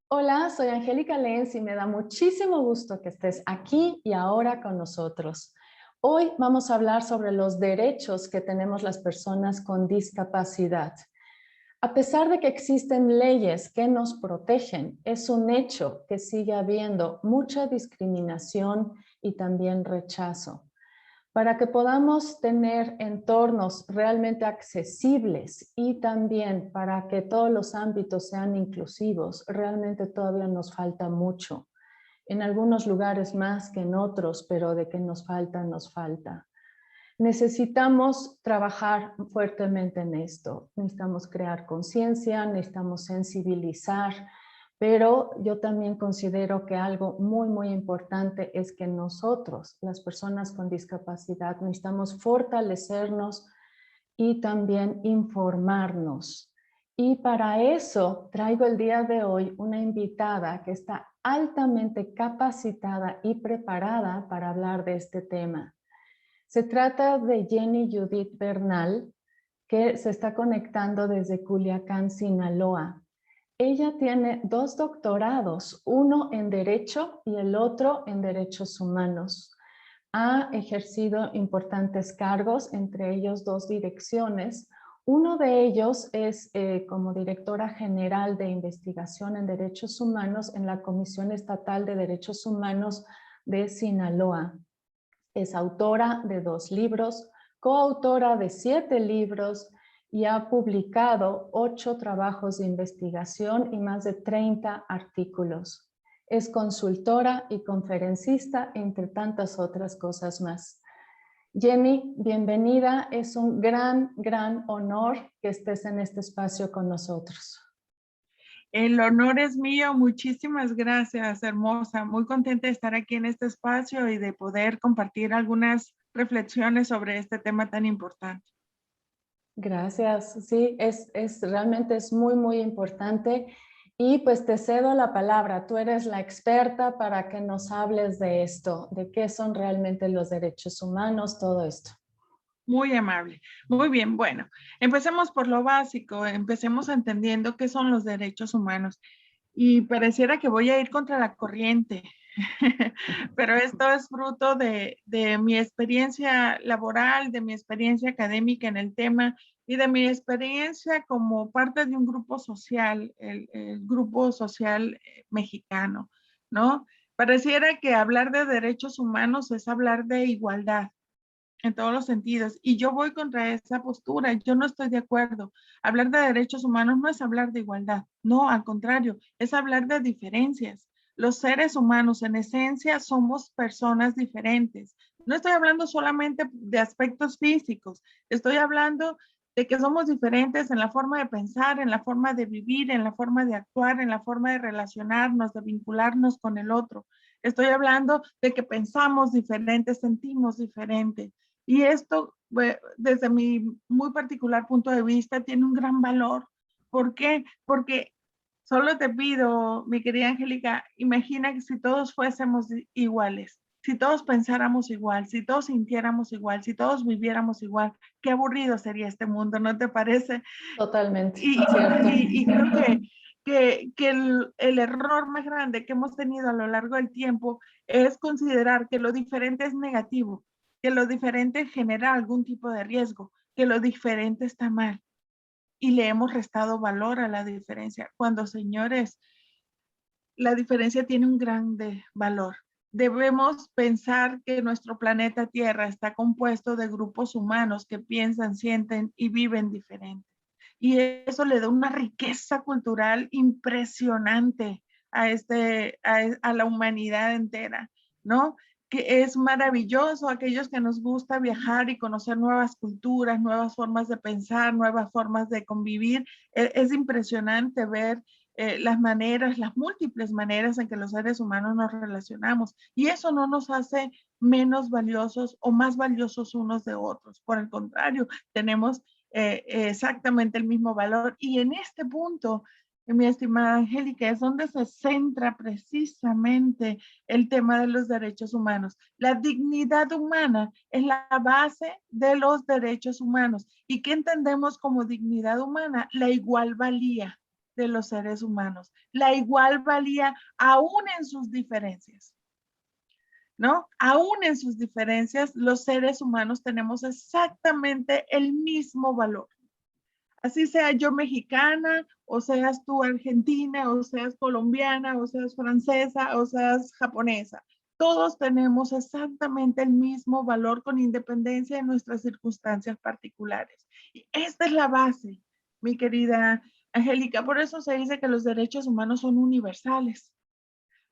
Hola, soy Angélica Lenz y me da muchísimo gusto que estés aquí y ahora con nosotros. Hoy vamos a hablar sobre los derechos que tenemos las personas con discapacidad. A pesar de que existen leyes que nos protegen, es un hecho que sigue habiendo mucha discriminación y también rechazo. Para que podamos tener entornos realmente accesibles y también para que todos los ámbitos sean inclusivos, realmente todavía nos falta mucho. En algunos lugares más que en otros, pero de que nos falta, nos falta. Necesitamos trabajar fuertemente en esto. Necesitamos crear conciencia, necesitamos sensibilizar, pero yo también considero que algo muy importante es que nosotros, las personas con discapacidad, necesitamos fortalecernos y también informarnos. Y para eso traigo el día de hoy una invitada que está altamente capacitada y preparada para hablar de este tema. Se trata de Jenny Judith Bernal, que se está conectando desde Culiacán, Sinaloa. Ella tiene 2 doctorados, uno en Derecho y el otro en Derechos Humanos. Ha ejercido importantes cargos, entre ellos 2 direcciones. Uno de ellos es como directora general de investigación en derechos humanos en la Comisión Estatal de Derechos Humanos de Sinaloa. Es autora de 2 libros, coautora de 7 libros y ha publicado 8 trabajos de investigación y más de 30 artículos. Es consultora y conferencista, entre tantas otras cosas más. Jenny, bienvenida. Es un gran honor que estés en este espacio con nosotros. El honor es mío, muchísimas gracias, hermosa. Muy contenta de estar aquí en este espacio y de poder compartir algunas reflexiones sobre este tema tan importante. Gracias, sí, realmente es muy importante y pues te cedo la palabra. Tú eres la experta para que nos hables de esto, de qué son realmente los derechos humanos, todo esto. Muy amable. Muy bien, bueno, empecemos por lo básico, empecemos entendiendo qué son los derechos humanos. Y pareciera que voy a ir contra la corriente, pero esto es fruto de mi experiencia laboral, de mi experiencia académica en el tema y de mi experiencia como parte de un grupo social, el grupo social mexicano, ¿no? Pareciera que hablar de derechos humanos es hablar de igualdad en todos los sentidos. Y yo voy contra esa postura, yo no estoy de acuerdo. Hablar de derechos humanos no es hablar de igualdad, no, al contrario, es hablar de diferencias. Los seres humanos en esencia somos personas diferentes. No estoy hablando solamente de aspectos físicos, estoy hablando de que somos diferentes en la forma de pensar, en la forma de vivir, en la forma de actuar, en la forma de relacionarnos, de vincularnos con el otro. Estoy hablando de que pensamos diferente, sentimos diferente. Y esto, desde mi muy particular punto de vista, tiene un gran valor. ¿Por qué? Porque solo te pido, mi querida Angélica, imagina que si todos fuésemos iguales, si todos pensáramos igual, si todos sintiéramos igual, si todos viviéramos igual, qué aburrido sería este mundo, ¿no te parece? Totalmente, Y, cierto. y creo que el error más grande que hemos tenido a lo largo del tiempo es considerar que lo diferente es negativo, que lo diferente genera algún tipo de riesgo, que lo diferente está mal. Y le hemos restado valor a la diferencia, cuando, señores, la diferencia tiene un grande valor. Debemos pensar que nuestro planeta Tierra está compuesto de grupos humanos que piensan, sienten y viven diferente. Y eso le da una riqueza cultural impresionante a la humanidad entera, ¿no? Que es maravilloso aquellos que nos gusta viajar y conocer nuevas culturas, nuevas formas de pensar, nuevas formas de convivir. Es impresionante ver las maneras, las múltiples maneras en que los seres humanos nos relacionamos. Y eso no nos hace menos valiosos o más valiosos unos de otros. Por el contrario, tenemos exactamente el mismo valor. Y en este punto, mi estimada Angélica, es donde se centra precisamente el tema de los derechos humanos. La dignidad humana es la base de los derechos humanos. ¿Y qué entendemos como dignidad humana? La igual valía. de los seres humanos, la igual valía aún en sus diferencias, ¿no? Aún en sus diferencias, los seres humanos tenemos exactamente el mismo valor. Así sea yo mexicana, o seas tú argentina, o seas colombiana, o seas francesa, o seas japonesa. Todos tenemos exactamente el mismo valor con independencia de nuestras circunstancias particulares. Y esta es la base, mi querida Angélica. Por eso se dice que los derechos humanos son universales,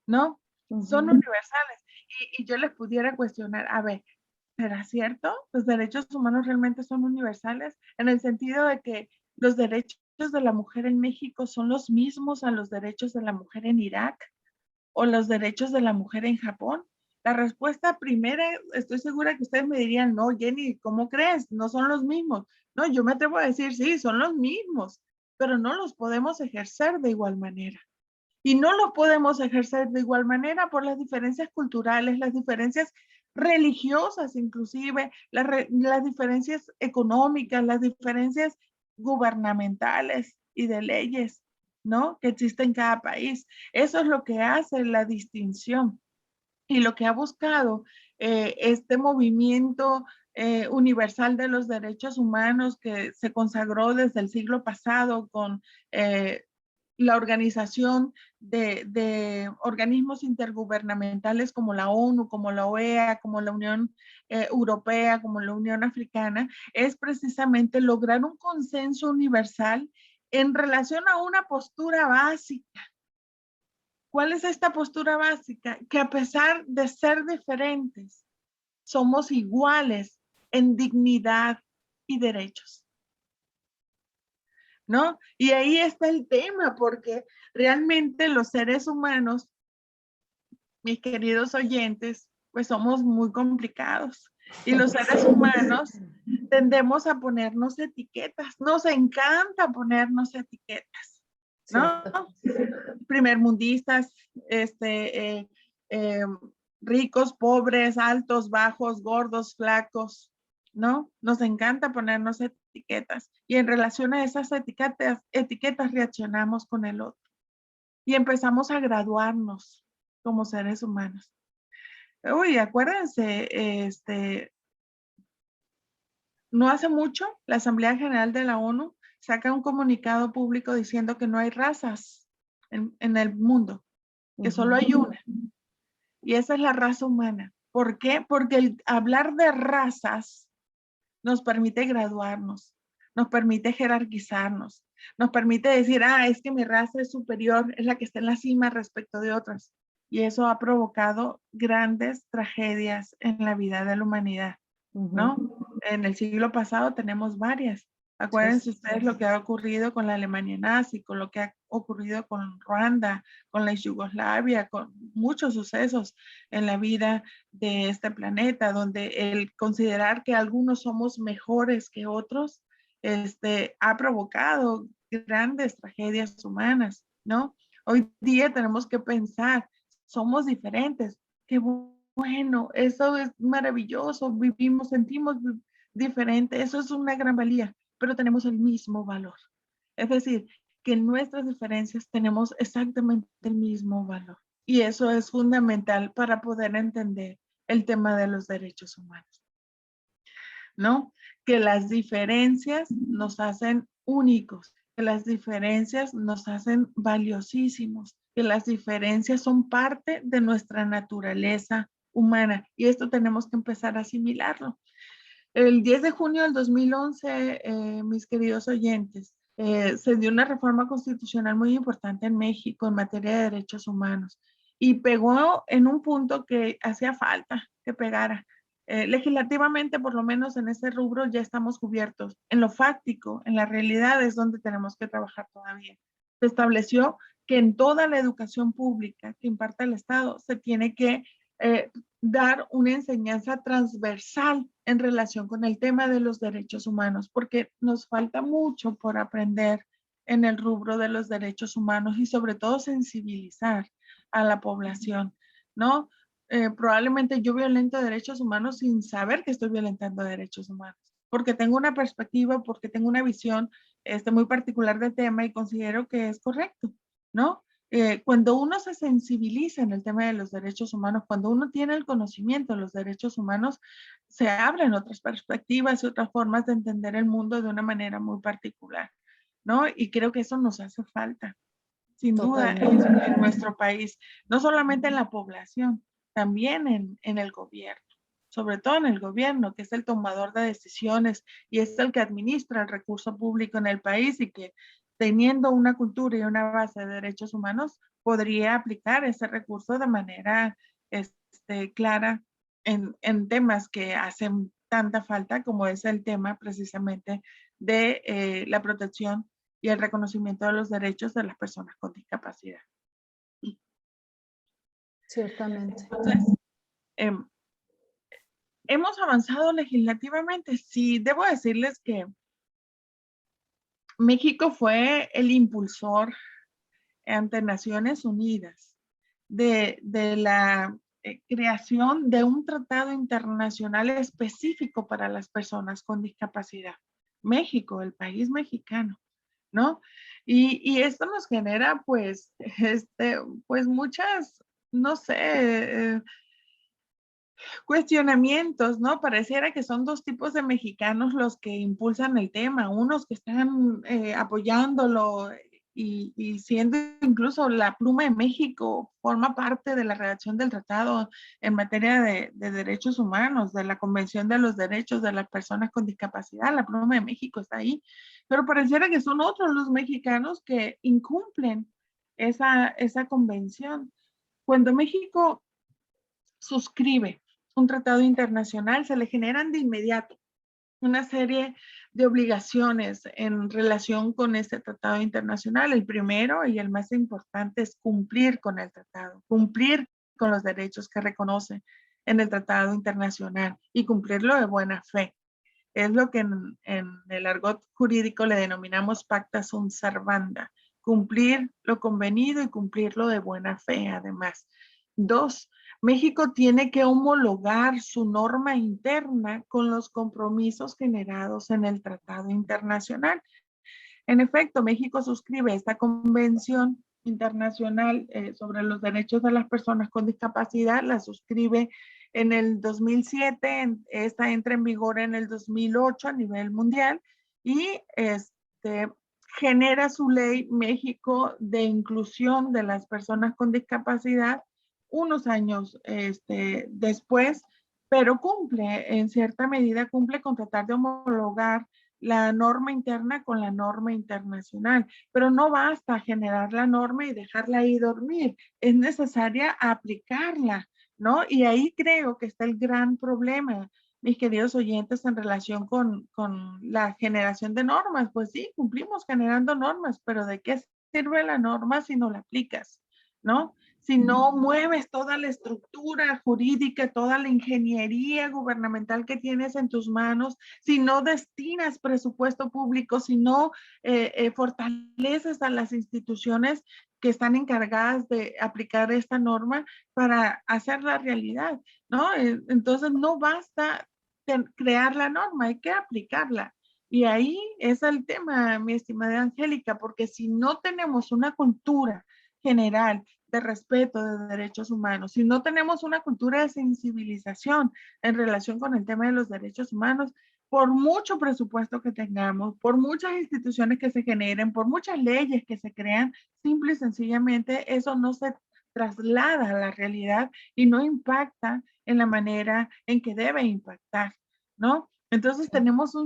¿no? Son universales. Y yo les pudiera cuestionar, a ver, ¿será cierto? ¿Los derechos humanos realmente son universales? En el sentido de que los derechos de la mujer en México son los mismos a los derechos de la mujer en Irak o los derechos de la mujer en Japón. La respuesta primera, estoy segura que ustedes me dirían, no, Jenny, ¿cómo crees? No son los mismos. No, yo me atrevo a decir, sí, son los mismos, pero no los podemos ejercer de igual manera. Y no los podemos ejercer de igual manera por las diferencias culturales, las diferencias religiosas inclusive, las diferencias económicas, las diferencias gubernamentales y de leyes, ¿no? Que existen en cada país. Eso es lo que hace la distinción y lo que ha buscado este movimiento universal de los derechos humanos que se consagró desde el siglo pasado con la organización de organismos intergubernamentales como la ONU, como la OEA, como la Unión Europea, como la Unión Africana, es precisamente lograr un consenso universal en relación a una postura básica. ¿Cuál es esta postura básica? Que a pesar de ser diferentes, somos iguales en dignidad y derechos, ¿no? Y ahí está el tema, porque realmente los seres humanos, mis queridos oyentes, pues somos muy complicados. Y los seres humanos tendemos a ponernos etiquetas. Nos encanta ponernos etiquetas, ¿no? Primermundistas, ricos, pobres, altos, bajos, gordos, flacos, ¿no? Nos encanta ponernos etiquetas y en relación a esas etiquetas reaccionamos con el otro y empezamos a graduarnos como seres humanos. Uy, acuérdense, no hace mucho la Asamblea General de la ONU saca un comunicado público diciendo que no hay razas en el mundo, que solo hay una. Y esa es la raza humana. ¿Por qué? Porque el hablar de razas nos permite graduarnos, nos permite jerarquizarnos, nos permite decir, es que mi raza es superior, es la que está en la cima respecto de otras. Y eso ha provocado grandes tragedias en la vida de la humanidad, ¿no? En el siglo pasado tenemos varias. Acuérdense ustedes lo que ha ocurrido con la Alemania nazi, con lo que ha ocurrido con Ruanda, con la Yugoslavia, con muchos sucesos en la vida de este planeta, donde el considerar que algunos somos mejores que otros, ha provocado grandes tragedias humanas, ¿no? Hoy día tenemos que pensar, somos diferentes, qué bueno, eso es maravilloso, vivimos, sentimos diferente, eso es una gran valía, pero tenemos el mismo valor. Es decir, que en nuestras diferencias tenemos exactamente el mismo valor. Y eso es fundamental para poder entender el tema de los derechos humanos, ¿no? Que las diferencias nos hacen únicos, que las diferencias nos hacen valiosísimos, que las diferencias son parte de nuestra naturaleza humana. Y esto tenemos que empezar a asimilarlo. El 10 de junio del 2011, mis queridos oyentes, se dio una reforma constitucional muy importante en México en materia de derechos humanos y pegó en un punto que hacía falta que pegara. Legislativamente, por lo menos en ese rubro, ya estamos cubiertos. En lo fáctico, en la realidad es donde tenemos que trabajar todavía. Se estableció que en toda la educación pública que imparte el Estado se tiene que dar una enseñanza transversal en relación con el tema de los derechos humanos, porque nos falta mucho por aprender en el rubro de los derechos humanos y sobre todo sensibilizar a la población, ¿no? Probablemente yo violento derechos humanos sin saber que estoy violentando derechos humanos. porque tengo una perspectiva, porque tengo una visión muy particular del tema y considero que es correcto, ¿no? Cuando uno se sensibiliza en el tema de los derechos humanos, cuando uno tiene el conocimiento de los derechos humanos, se abren otras perspectivas y otras formas de entender el mundo de una manera muy particular, ¿no? Y creo que eso nos hace falta, sin duda, Totalmente. en nuestro país, no solamente en la población, también en el gobierno, sobre todo en el gobierno, que es el tomador de decisiones y es el que administra el recurso público en el país y que teniendo una cultura y una base de derechos humanos, podría aplicar ese recurso de manera clara en temas que hacen tanta falta, como es el tema precisamente de la protección y el reconocimiento de los derechos de las personas con discapacidad. Ciertamente. Entonces, eh, ¿hemos avanzado legislativamente? Sí, debo decirles que México fue el impulsor ante Naciones Unidas de la creación de un tratado internacional específico para las personas con discapacidad. México, el país mexicano, ¿no? Y esto nos genera, pues, pues muchas, no sé, cuestionamientos, ¿no? Pareciera que son dos tipos de mexicanos los que impulsan el tema, unos que están apoyándolo y siendo incluso la pluma de México forma parte de la redacción del tratado en materia de derechos humanos, de la Convención de los Derechos de las Personas con Discapacidad, la pluma de México está ahí, pero pareciera que son otros los mexicanos que incumplen esa convención. Cuando México suscribe un tratado internacional, se le generan de inmediato una serie de obligaciones en relación con este tratado internacional. El primero y el más importante es cumplir con el tratado, cumplir con los derechos que reconoce en el tratado internacional y cumplirlo de buena fe. Es lo que en el argot jurídico le denominamos pacta sunt servanda, cumplir lo convenido y cumplirlo de buena fe además. Dos, México tiene que homologar su norma interna con los compromisos generados en el tratado internacional. En efecto, México suscribe esta convención internacional sobre los derechos de las personas con discapacidad, la suscribe en el 2007, esta entra en vigor en el 2008 a nivel mundial y genera su ley México de inclusión de las personas con discapacidad unos años después, pero cumple, en cierta medida, cumple con tratar de homologar la norma interna con la norma internacional, pero no basta generar la norma y dejarla ahí dormir, es necesaria aplicarla, ¿no? Y ahí creo que está el gran problema, mis queridos oyentes, en relación con la generación de normas. Pues sí, cumplimos generando normas, pero ¿de qué sirve la norma si no la aplicas, ¿no? Si no mueves toda la estructura jurídica, toda la ingeniería gubernamental que tienes en tus manos, si no destinas presupuesto público, si no fortaleces a las instituciones que están encargadas de aplicar esta norma para hacerla realidad, ¿no? Entonces no basta crear la norma, hay que aplicarla. Y ahí es el tema, mi estimada Angélica, porque si no tenemos una cultura general de respeto de derechos humanos, si no tenemos una cultura de sensibilización en relación con el tema de los derechos humanos, por mucho presupuesto que tengamos, por muchas instituciones que se generen, por muchas leyes que se crean, simple y sencillamente eso no se traslada a la realidad y no impacta en la manera en que debe impactar, ¿no? Entonces tenemos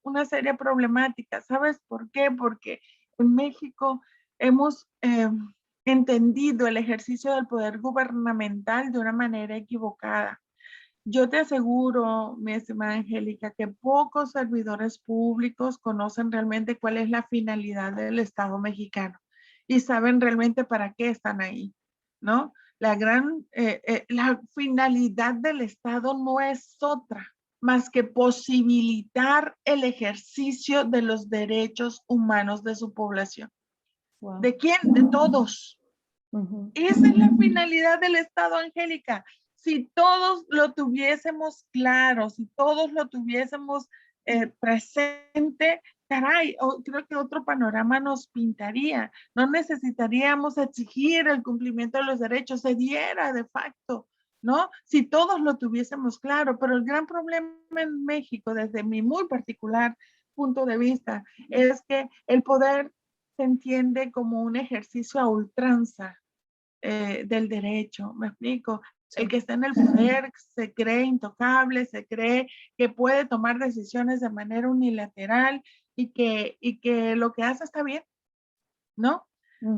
una seria problemática. ¿Sabes por qué? Porque en México hemos entendido el ejercicio del poder gubernamental de una manera equivocada. Yo te aseguro, mi estimada Angélica, que pocos servidores públicos conocen realmente cuál es la finalidad del Estado mexicano y saben realmente para qué están ahí, ¿no? La finalidad del Estado no es otra más que posibilitar el ejercicio de los derechos humanos de su población. Wow. ¿De quién? De todos. Esa es la finalidad del Estado, Angélica. Si todos lo tuviésemos claro, si todos lo tuviésemos presente, caray, creo que otro panorama nos pintaría. No necesitaríamos exigir el cumplimiento de los derechos, se diera de facto, ¿no? Si todos lo tuviésemos claro, pero el gran problema en México, desde mi muy particular punto de vista, es que el poder se entiende como un ejercicio a ultranza del derecho, ¿me explico? Sí. El que está en el poder se cree intocable, se cree que puede tomar decisiones de manera unilateral y que lo que hace está bien, ¿no?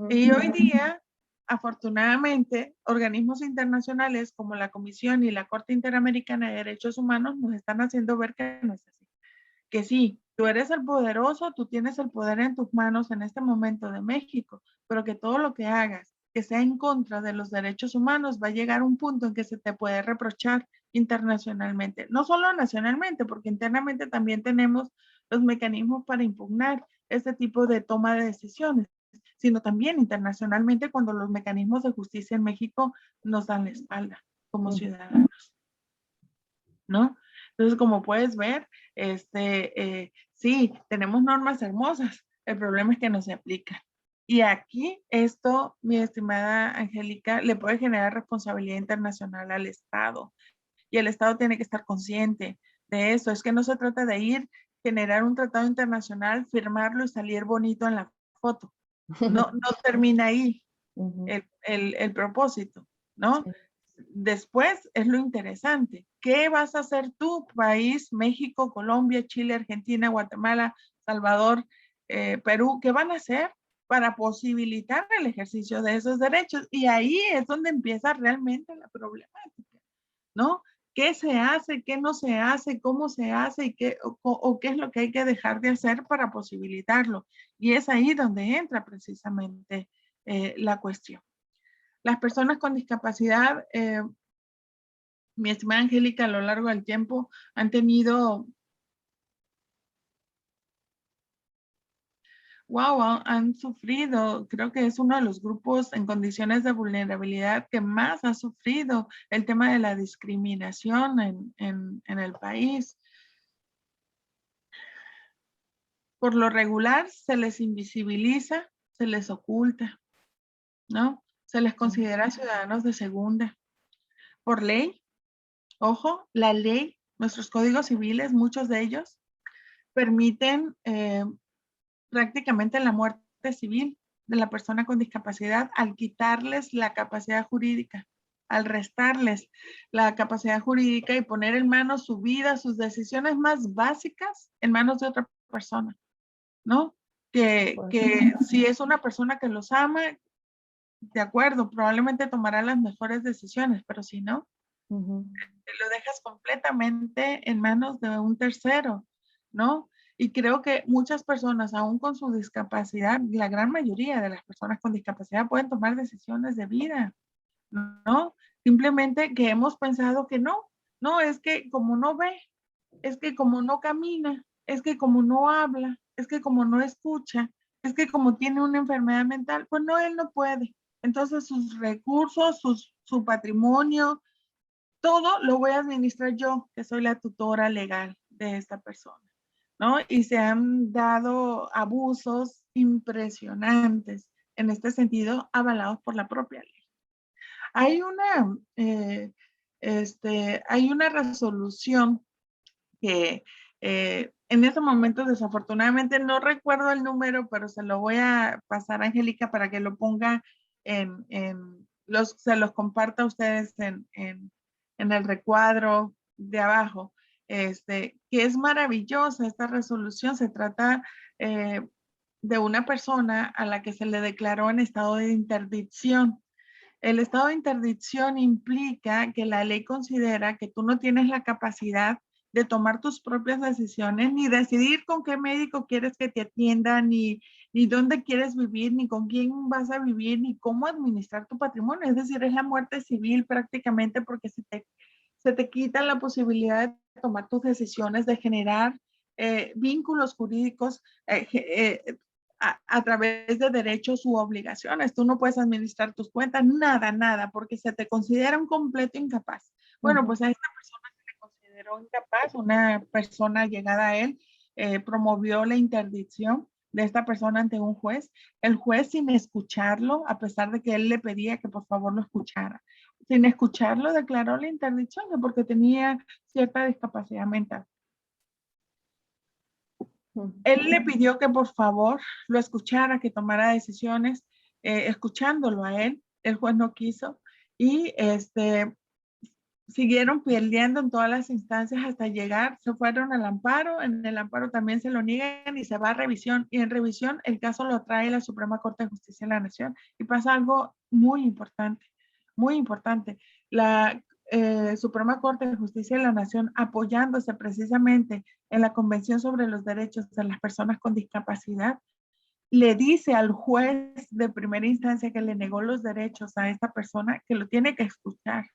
Y hoy día, afortunadamente, organismos internacionales como la Comisión y la Corte Interamericana de Derechos Humanos nos están haciendo ver que no es así. Que sí, tú eres el poderoso, tú tienes el poder en tus manos en este momento de México, pero que todo lo que hagas que sea en contra de los derechos humanos va a llegar a un punto en que se te puede reprochar internacionalmente. No solo nacionalmente, porque internamente también tenemos los mecanismos para impugnar este tipo de toma de decisiones, sino también internacionalmente cuando los mecanismos de justicia en México nos dan la espalda como ciudadanos, ¿no? Entonces, como puedes ver, sí, tenemos normas hermosas, el problema es que no se aplican. Y aquí esto, mi estimada Angélica, le puede generar responsabilidad internacional al Estado. Y el Estado tiene que estar consciente de eso. Es que no se trata de ir, generar un tratado internacional, firmarlo y salir bonito en la foto. No termina ahí el propósito, ¿no? Sí. Después es lo interesante. ¿Qué vas a hacer tú, país, México, Colombia, Chile, Argentina, Guatemala, Salvador, Perú? ¿Qué van a hacer para posibilitar el ejercicio de esos derechos? Y ahí es donde empieza realmente la problemática, ¿no? ¿Qué se hace? ¿Qué no se hace? ¿Cómo se hace? ¿Y qué, o qué es lo que hay que dejar de hacer para posibilitarlo? Y es ahí donde entra precisamente la cuestión. Las personas con discapacidad, mi estimada Angélica, a lo largo del tiempo han tenido, han sufrido, creo que es uno de los grupos en condiciones de vulnerabilidad que más ha sufrido el tema de la discriminación en el país. Por lo regular se les invisibiliza, se les oculta, ¿no? Se les considera ciudadanos de segunda. Por ley, ojo, la ley, nuestros códigos civiles, muchos de ellos, permiten prácticamente la muerte civil de la persona con discapacidad al quitarles la capacidad jurídica, al restarles la capacidad jurídica y poner en manos su vida, sus decisiones más básicas en manos de otra persona, ¿no? Que si es una persona que los ama, de acuerdo, probablemente tomará las mejores decisiones, pero si no, lo dejas completamente en manos de un tercero, ¿no? Y creo que muchas personas, aún con su discapacidad, la gran mayoría de las personas con discapacidad pueden tomar decisiones de vida, ¿no? Simplemente que hemos pensado que no, es que como no ve, es que como no camina, es que como no habla, es que como no escucha, es que como tiene una enfermedad mental, pues no, él no puede. Entonces sus recursos, su patrimonio, todo lo voy a administrar yo, que soy la tutora legal de esta persona, ¿no? Y se han dado abusos impresionantes en este sentido, avalados por la propia ley. Hay una resolución que en ese momento desafortunadamente no recuerdo el número, pero se lo voy a pasar a Angélica para que lo ponga se los comparta a ustedes en el recuadro de abajo, que es maravillosa esta resolución. Se trata de una persona a la que se le declaró en estado de interdicción. El estado de interdicción implica que la ley considera que tú no tienes la capacidad de tomar tus propias decisiones, ni decidir con qué médico quieres que te atienda, ni dónde quieres vivir, ni con quién vas a vivir, ni cómo administrar tu patrimonio. Es decir, es la muerte civil prácticamente, porque se te quita la posibilidad de tomar tus decisiones, de generar vínculos jurídicos a través de derechos u obligaciones. Tú no puedes administrar tus cuentas, nada, porque se te considera un completo incapaz. Bueno, pues a esta persona se le considera consideró incapaz. Una persona llegada a él promovió la interdicción de esta persona ante un juez. El juez, sin escucharlo, a pesar de que él le pedía que por favor lo escuchara, sin escucharlo declaró la interdicción porque tenía cierta discapacidad mental. Él le pidió que por favor lo escuchara, que tomara decisiones, escuchándolo a él. El juez no quiso y siguieron peleando en todas las instancias hasta llegar, se fueron al amparo. En el amparo también se lo niegan y se va a revisión, y en revisión el caso lo trae la Suprema Corte de Justicia de la Nación y pasa algo muy importante, muy importante. La Suprema Corte de Justicia de la Nación, apoyándose precisamente en la Convención sobre los Derechos de las Personas con Discapacidad, le dice al juez de primera instancia que le negó los derechos a esta persona que lo tiene que escuchar,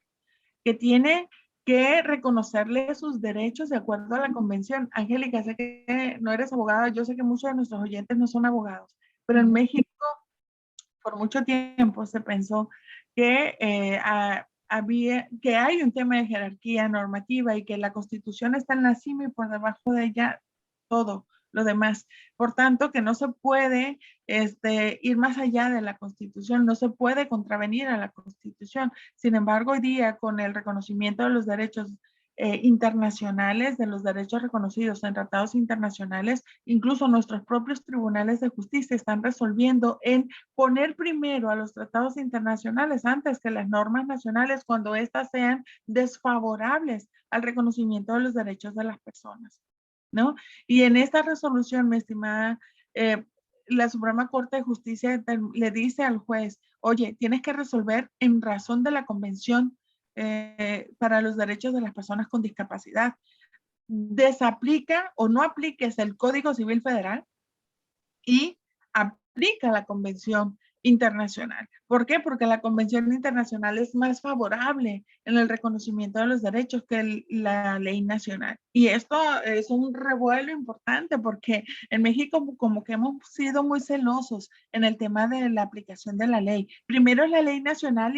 que tiene que reconocerle sus derechos de acuerdo a la convención. Angélica, sé que no eres abogada, yo sé que muchos de nuestros oyentes no son abogados, pero en México por mucho tiempo se pensó que que hay un tema de jerarquía normativa y que la Constitución está en la cima y por debajo de ella todo lo demás. Por tanto, que no se puede ir más allá de la Constitución, no se puede contravenir a la Constitución. Sin embargo, hoy día, con el reconocimiento de los derechos internacionales, de los derechos reconocidos en tratados internacionales, incluso nuestros propios tribunales de justicia están resolviendo en poner primero a los tratados internacionales antes que las normas nacionales cuando éstas sean desfavorables al reconocimiento de los derechos de las personas, ¿no? Y en esta resolución, mi estimada, la Suprema Corte de Justicia le dice al juez, oye, tienes que resolver en razón de la Convención para los derechos de las personas con discapacidad. Desaplica o no apliques el Código Civil Federal y aplica la Convención Internacional. ¿Por qué? Porque la Convención Internacional es más favorable en el reconocimiento de los derechos que la ley nacional. Y esto es un revuelo importante porque en México como que hemos sido muy celosos en el tema de la aplicación de la ley. Primero es la ley nacional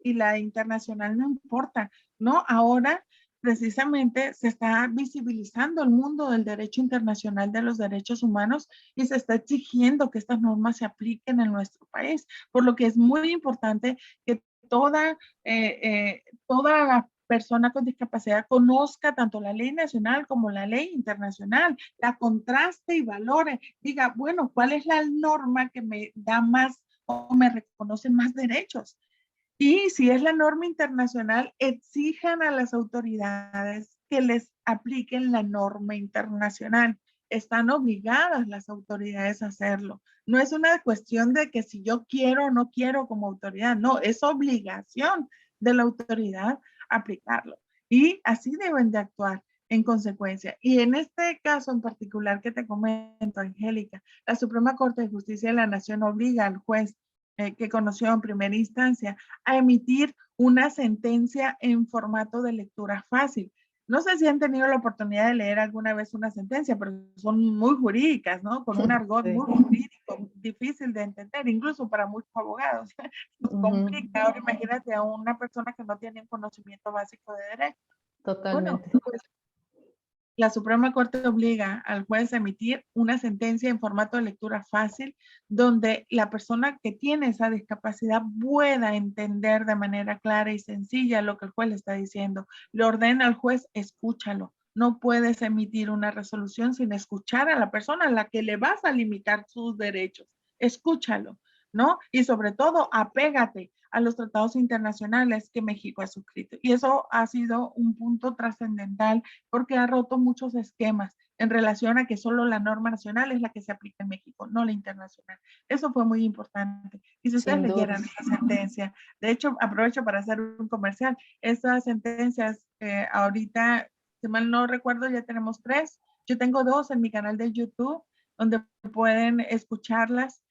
y la internacional no importa, ¿no? Ahora precisamente se está visibilizando el mundo del derecho internacional de los derechos humanos y se está exigiendo que estas normas se apliquen en nuestro país, por lo que es muy importante que toda la persona con discapacidad conozca tanto la ley nacional como la ley internacional, la contraste y valore, diga, bueno, ¿cuál es la norma que me da más o me reconoce más derechos? Y si es la norma internacional, exijan a las autoridades que les apliquen la norma internacional. Están obligadas las autoridades a hacerlo. No es una cuestión de que si yo quiero o no quiero como autoridad, no, es obligación de la autoridad aplicarlo. Y así deben de actuar en consecuencia. Y en este caso en particular que te comento, Angélica, la Suprema Corte de Justicia de la Nación obliga al juez que conoció en primera instancia a emitir una sentencia en formato de lectura fácil. No sé si han tenido la oportunidad de leer alguna vez una sentencia, pero son muy jurídicas, ¿no? Con un argot muy jurídico, difícil de entender, incluso para muchos abogados. Nos complica. Ahora imagínate a una persona que no tiene un conocimiento básico de derecho. Totalmente. Bueno, pues, la Suprema Corte obliga al juez a emitir una sentencia en formato de lectura fácil, donde la persona que tiene esa discapacidad pueda entender de manera clara y sencilla lo que el juez le está diciendo. Le ordena al juez, escúchalo. No puedes emitir una resolución sin escuchar a la persona a la que le vas a limitar sus derechos. Escúchalo, ¿no? Y sobre todo, apégate a los tratados internacionales que México ha suscrito. Y eso ha sido un punto trascendental porque ha roto muchos esquemas en relación a que solo la norma nacional es la que se aplica en México, no la internacional. Eso fue muy importante. Y si ustedes leyeran esta sentencia, de hecho, aprovecho para hacer un comercial. Estas sentencias, ahorita, si mal no recuerdo, ya tenemos 3. Yo tengo 2 en mi canal de YouTube, donde pueden escucharlas.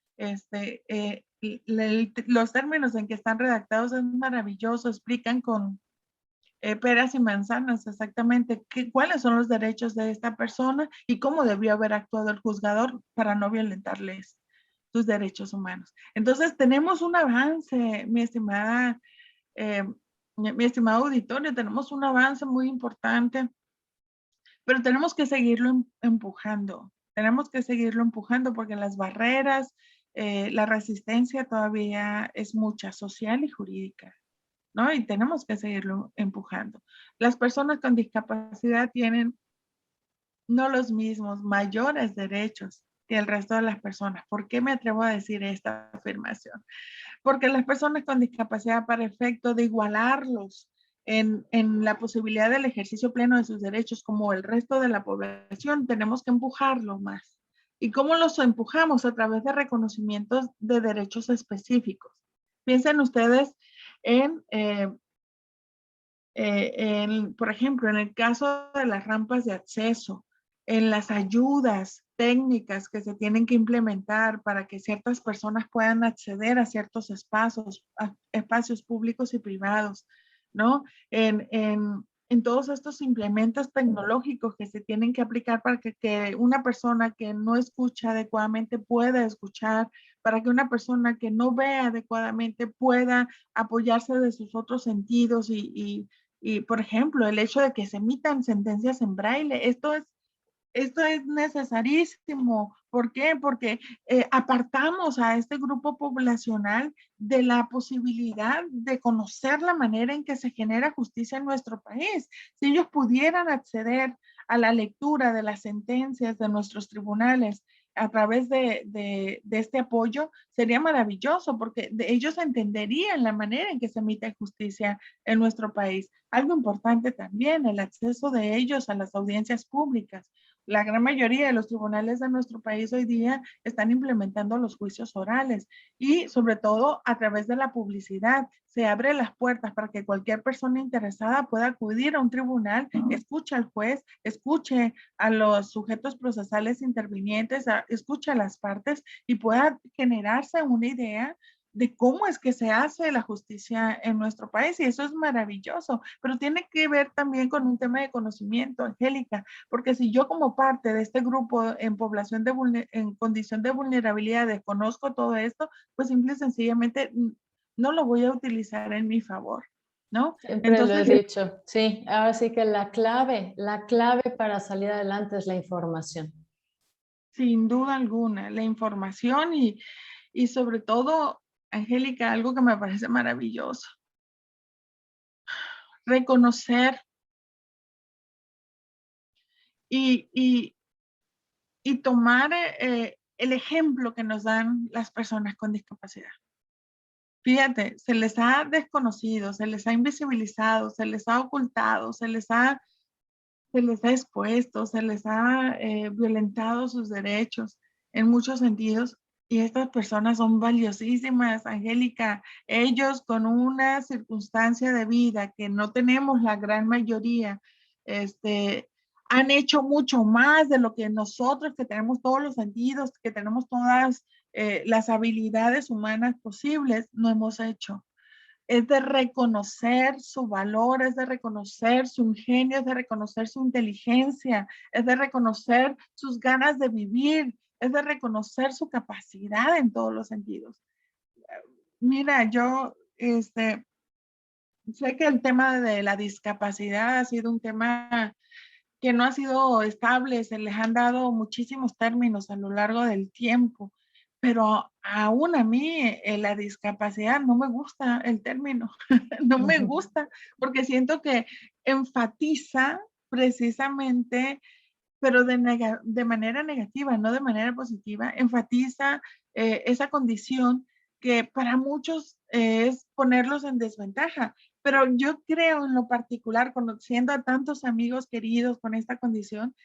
Los términos en que están redactados es maravilloso, explican con peras y manzanas exactamente cuáles son los derechos de esta persona y cómo debió haber actuado el juzgador para no violentarles sus derechos humanos. Entonces tenemos un avance, mi estimado auditorio, tenemos un avance muy importante pero tenemos que seguirlo empujando. Tenemos que seguirlo empujando porque las barreras, la resistencia todavía es mucha, social y jurídica, ¿no? Y tenemos que seguirlo empujando. Las personas con discapacidad tienen no los mismos, mayores derechos que el resto de las personas. ¿Por qué me atrevo a decir esta afirmación? Porque las personas con discapacidad, para efecto de igualarlos en la posibilidad del ejercicio pleno de sus derechos como el resto de la población, tenemos que empujarlo más. ¿Y cómo los empujamos? A través de reconocimientos de derechos específicos. Piensen ustedes en, por ejemplo, en el caso de las rampas de acceso, en las ayudas técnicas que se tienen que implementar para que ciertas personas puedan acceder a ciertos espacios, espacios públicos y privados, ¿no? En todos estos implementos tecnológicos que se tienen que aplicar para que una persona que no escucha adecuadamente pueda escuchar, para que una persona que no ve adecuadamente pueda apoyarse de sus otros sentidos y, por ejemplo, el hecho de que se emitan sentencias en braille, esto es necesarísimo. ¿Por qué? Porque apartamos a este grupo poblacional de la posibilidad de conocer la manera en que se genera justicia en nuestro país. Si ellos pudieran acceder a la lectura de las sentencias de nuestros tribunales a través de este apoyo, sería maravilloso porque ellos entenderían la manera en que se emite justicia en nuestro país. Algo importante también, el acceso de ellos a las audiencias públicas. La gran mayoría de los tribunales de nuestro país hoy día están implementando los juicios orales y sobre todo a través de la publicidad se abren las puertas para que cualquier persona interesada pueda acudir a un tribunal, escuche al juez, escuche a los sujetos procesales intervinientes, escuche a las partes y pueda generarse una idea de cómo es que se hace la justicia en nuestro país y eso es maravilloso, pero tiene que ver también con un tema de conocimiento, Angélica, porque si yo como parte de este grupo en población en condición de vulnerabilidad desconozco todo esto, pues simple y sencillamente no lo voy a utilizar en mi favor, ¿no? Siempre lo he Entonces, dicho, sí, ahora sí que la clave para salir adelante es la información. sin duda alguna, la información y sobre todo, Angélica, algo que me parece maravilloso, reconocer y, y, y tomar el ejemplo que nos dan las personas con discapacidad. Fíjate, se les ha desconocido, se les ha invisibilizado, se les ha ocultado, se les ha expuesto, se les ha violentado sus derechos en muchos sentidos. Y estas personas son valiosísimas, Angélica. Ellos con una circunstancia de vida que no tenemos la gran mayoría, han hecho mucho más de lo que nosotros, que tenemos todos los sentidos, que tenemos todas las habilidades humanas posibles, no hemos hecho. Es de reconocer su valor, es de reconocer su ingenio, es de reconocer su inteligencia, es de reconocer sus ganas de vivir, es de reconocer su capacidad en todos los sentidos. Mira, yo sé que el tema de la discapacidad ha sido un tema que no ha sido estable, se les han dado muchísimos términos a lo largo del tiempo, pero aún a mí la discapacidad no me gusta el término, no me gusta porque siento que enfatiza precisamente, pero de manera negativa, no de manera positiva, enfatiza esa condición que para muchos es ponerlos en desventaja. Pero yo creo en lo particular, conociendo a tantos amigos queridos con esta condición,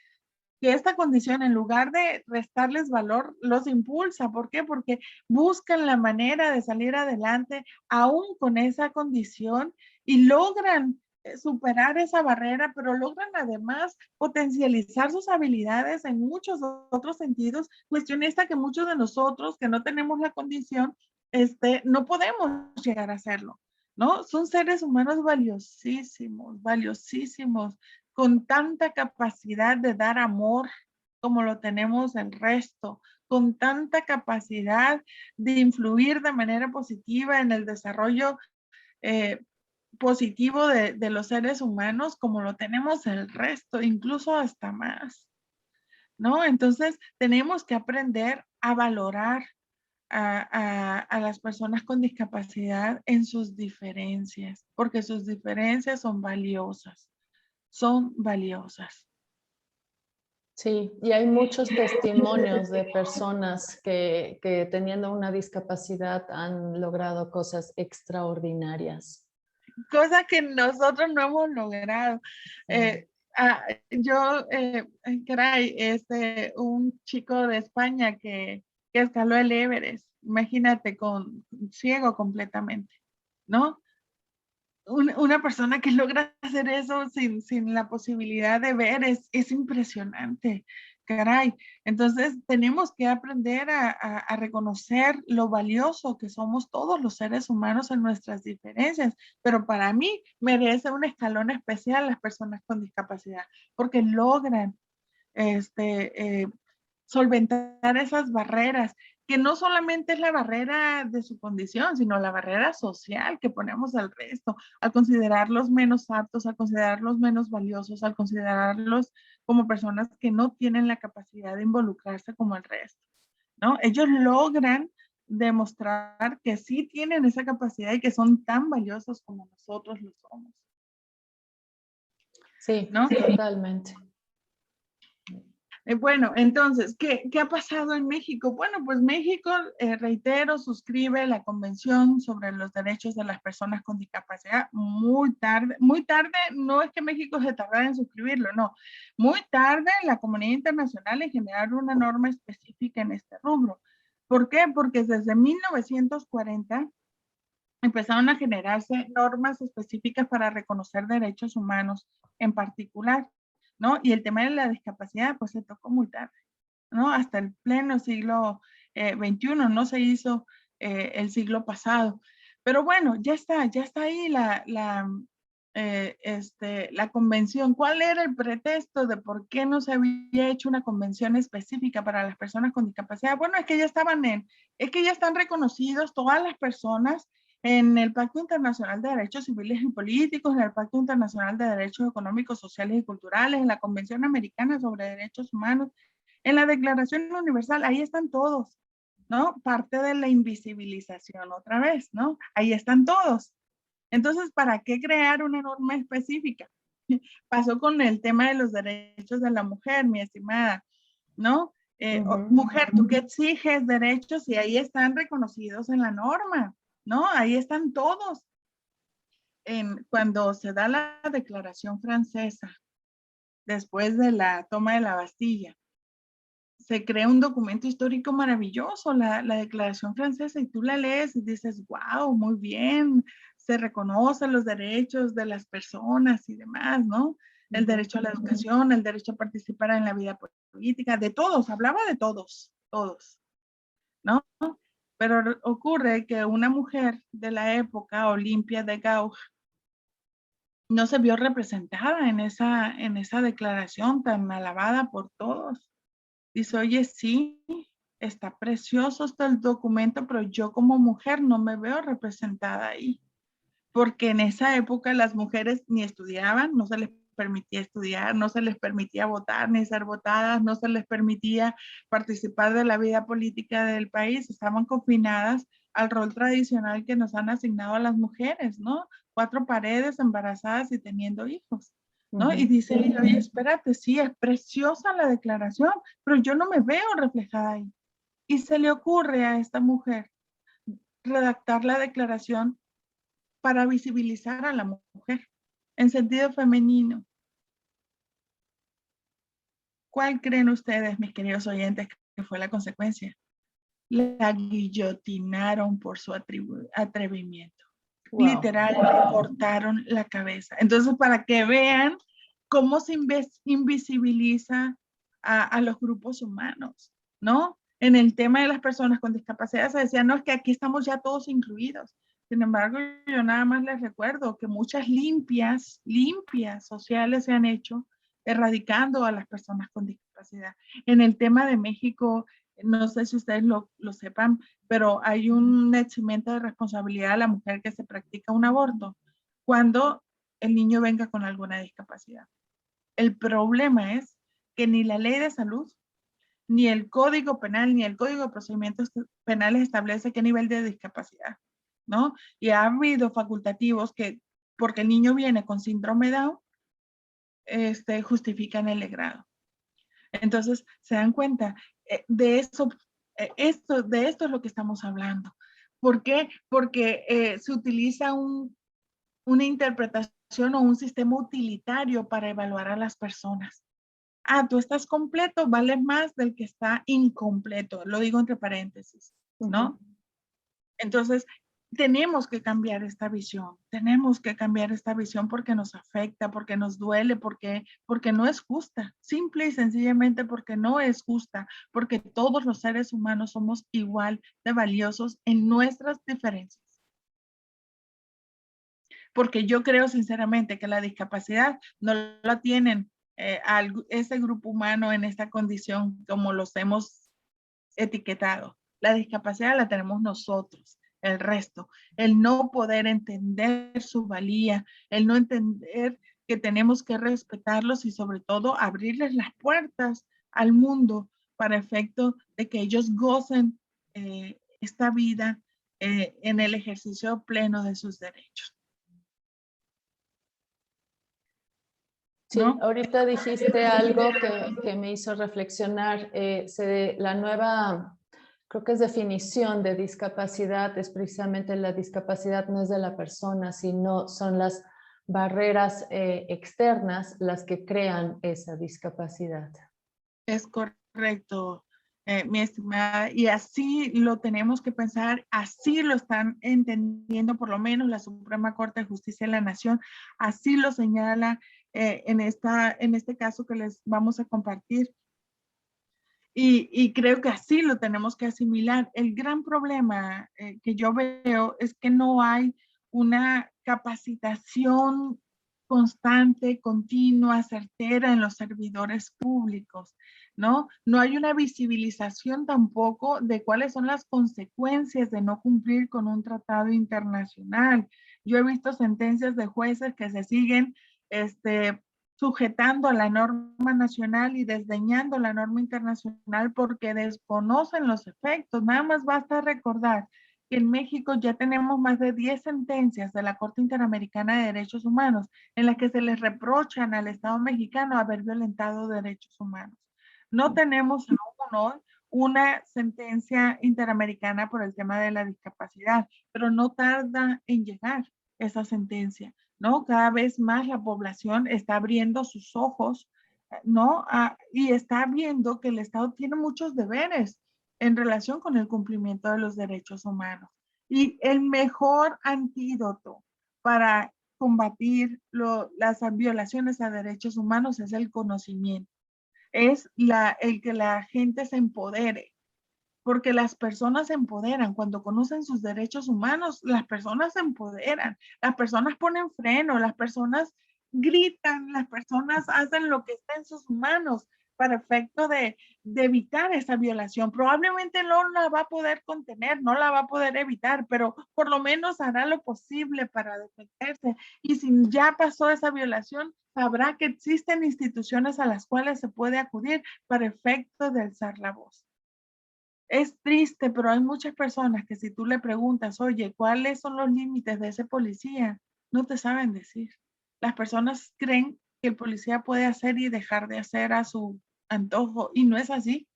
que esta condición, en lugar de restarles valor, los impulsa. ¿Por qué? Porque buscan la manera de salir adelante aún con esa condición y logran superar esa barrera, pero logran además potencializar sus habilidades en muchos otros sentidos. Cuestión esta que muchos de nosotros que no tenemos la condición, no podemos llegar a hacerlo, ¿no? Son seres humanos valiosísimos, valiosísimos, con tanta capacidad de dar amor como lo tenemos el resto, con tanta capacidad de influir de manera positiva en el desarrollo positivo de los seres humanos como lo tenemos el resto, incluso hasta más, ¿no? Entonces, tenemos que aprender a valorar a las personas con discapacidad en sus diferencias, porque sus diferencias son valiosas, son valiosas. Sí, y hay muchos testimonios de personas que teniendo una discapacidad han logrado cosas extraordinarias. Cosa que nosotros no hemos logrado. Sí. Caray, un chico de España que escaló el Everest, imagínate, ciego completamente, ¿no? Una persona que logra hacer eso sin la posibilidad de ver es impresionante, caray. Entonces tenemos que aprender a reconocer lo valioso que somos todos los seres humanos en nuestras diferencias, pero para mí merece un escalón especial las personas con discapacidad, porque logran solventar esas barreras, que no solamente es la barrera de su condición, sino la barrera social que ponemos al resto, al considerarlos menos aptos, al considerarlos menos valiosos, al considerarlos como personas que no tienen la capacidad de involucrarse como el resto, ¿no? Ellos logran demostrar que sí tienen esa capacidad y que son tan valiosos como nosotros lo somos, Sí, ¿no? totalmente. Bueno, entonces, ¿qué ha pasado en México? Bueno, pues México, reitero, suscribe la Convención sobre los Derechos de las Personas con Discapacidad muy tarde, no es que México se tardara en suscribirlo, no, muy tarde la comunidad internacional en generar una norma específica en este rubro. ¿Por qué? Porque desde 1940 empezaron a generarse normas específicas para reconocer derechos humanos en particular, ¿no? Y el tema de la discapacidad, pues se tocó muy tarde, ¿no? Hasta el pleno siglo XXI, no se hizo el siglo pasado. Pero bueno, ya está ahí la convención. ¿Cuál era el pretexto de por qué no se había hecho una convención específica para las personas con discapacidad? Bueno, es que ya están reconocidos todas las personas en el Pacto Internacional de Derechos Civiles y Políticos, en el Pacto Internacional de Derechos Económicos, Sociales y Culturales, en la Convención Americana sobre Derechos Humanos, en la Declaración Universal, ahí están todos, ¿no? Parte de la invisibilización otra vez, ¿no? Ahí están todos. Entonces, ¿para qué crear una norma específica? Pasó con el tema de los derechos de la mujer, mi estimada, ¿no? Mujer, ¿tú qué exiges derechos? Y ahí están reconocidos en la norma, ¿no? Ahí están todos. Cuando se da la Declaración Francesa, después de la toma de la Bastilla, se crea un documento histórico maravilloso, la Declaración Francesa, y tú la lees y dices, wow, muy bien, se reconocen los derechos de las personas y demás, ¿no? El derecho a la educación, el derecho a participar en la vida política, de todos, hablaba de todos, ¿no? Pero ocurre que una mujer de la época, Olimpia de Gaulle, no se vio representada en esa declaración tan alabada por todos. Dice, oye, sí, está precioso este el documento, pero yo como mujer no me veo representada ahí. Porque en esa época las mujeres ni estudiaban, no se les permitía estudiar, no se les permitía votar ni ser votadas, no se les permitía participar de la vida política del país, estaban confinadas al rol tradicional que nos han asignado a las mujeres, ¿no? 4 paredes, embarazadas y teniendo hijos, ¿no? Y dice, oye, espérate, sí, es preciosa la declaración, pero yo no me veo reflejada ahí. Y se le ocurre a esta mujer redactar la declaración para visibilizar a la mujer en sentido femenino. ¿Cuál creen ustedes, mis queridos oyentes, que fue la consecuencia? La guillotinaron por su atrevimiento. Wow. Literal, le cortaron la cabeza. Entonces, para que vean cómo se invisibiliza a los grupos humanos, ¿no? En el tema de las personas con discapacidad se decía, no, es que aquí estamos ya todos incluidos. Sin embargo, yo nada más les recuerdo que muchas limpias sociales se han hecho erradicando a las personas con discapacidad. En el tema de México, no sé si ustedes lo sepan, pero hay un eximiento de responsabilidad a la mujer que se practica un aborto. cuando el niño venga con alguna discapacidad. El problema es que ni la ley de salud, ni el Código Penal, ni el Código de Procedimientos Penales establece qué nivel de discapacidad, ¿no? Y ha habido facultativos que, porque el niño viene con síndrome Down, justifican el legrado. Entonces, se dan cuenta, de eso, de esto es lo que estamos hablando. ¿Por qué? Porque se utiliza una interpretación o un sistema utilitario para evaluar a las personas. Ah, tú estás completo, vale más del que está incompleto. Lo digo entre paréntesis, ¿no? Entonces, tenemos que cambiar esta visión. Tenemos que cambiar esta visión porque nos afecta, porque nos duele, porque no es justa. Simple y sencillamente porque no es justa, porque todos los seres humanos somos igual de valiosos en nuestras diferencias. Porque yo creo sinceramente que la discapacidad no la tienen ese grupo humano en esta condición como los hemos etiquetado. La discapacidad la tenemos nosotros, el resto. El no poder entender su valía, el no entender que tenemos que respetarlos y sobre todo abrirles las puertas al mundo para efecto de que ellos gocen esta vida en el ejercicio pleno de sus derechos. Sí, ¿No? ahorita dijiste algo que me hizo reflexionar. La nueva, creo que es definición de discapacidad, es precisamente la discapacidad no es de la persona, sino son las barreras externas las que crean esa discapacidad. Es correcto, mi estimada, y así lo tenemos que pensar, así lo están entendiendo por lo menos la Suprema Corte de Justicia de la Nación, así lo señala en este caso que les vamos a compartir. Y creo que así lo tenemos que asimilar. El gran problema que yo veo es que no hay una capacitación constante, continua, certera en los servidores públicos, ¿no? No hay una visibilización tampoco de cuáles son las consecuencias de no cumplir con un tratado internacional. Yo he visto sentencias de jueces que se siguen sujetando a la norma nacional y desdeñando la norma internacional porque desconocen los efectos. Nada más basta recordar que en México ya tenemos más de 10 sentencias de la Corte Interamericana de Derechos Humanos en las que se les reprochan al Estado mexicano haber violentado derechos humanos. No tenemos aún hoy una sentencia interamericana por el tema de la discapacidad, pero no tarda en llegar esa sentencia, ¿no? Cada vez más la población está abriendo sus ojos, ¿no? Y está viendo que el Estado tiene muchos deberes en relación con el cumplimiento de los derechos humanos. Y el mejor antídoto para combatir las violaciones a derechos humanos es el conocimiento, es el que la gente se empodere, porque las personas se empoderan. Cuando conocen sus derechos humanos, las personas se empoderan, las personas ponen freno, las personas gritan, las personas hacen lo que está en sus manos para efecto de evitar esa violación. Probablemente no la va a poder contener, no la va a poder evitar, pero por lo menos hará lo posible para defenderse. Y si ya pasó esa violación, sabrá que existen instituciones a las cuales se puede acudir para efecto de alzar la voz. Es triste, pero hay muchas personas que si tú le preguntas, oye, ¿cuáles son los límites de ese policía? No te saben decir. Las personas creen que el policía puede hacer y dejar de hacer a su antojo y no es así,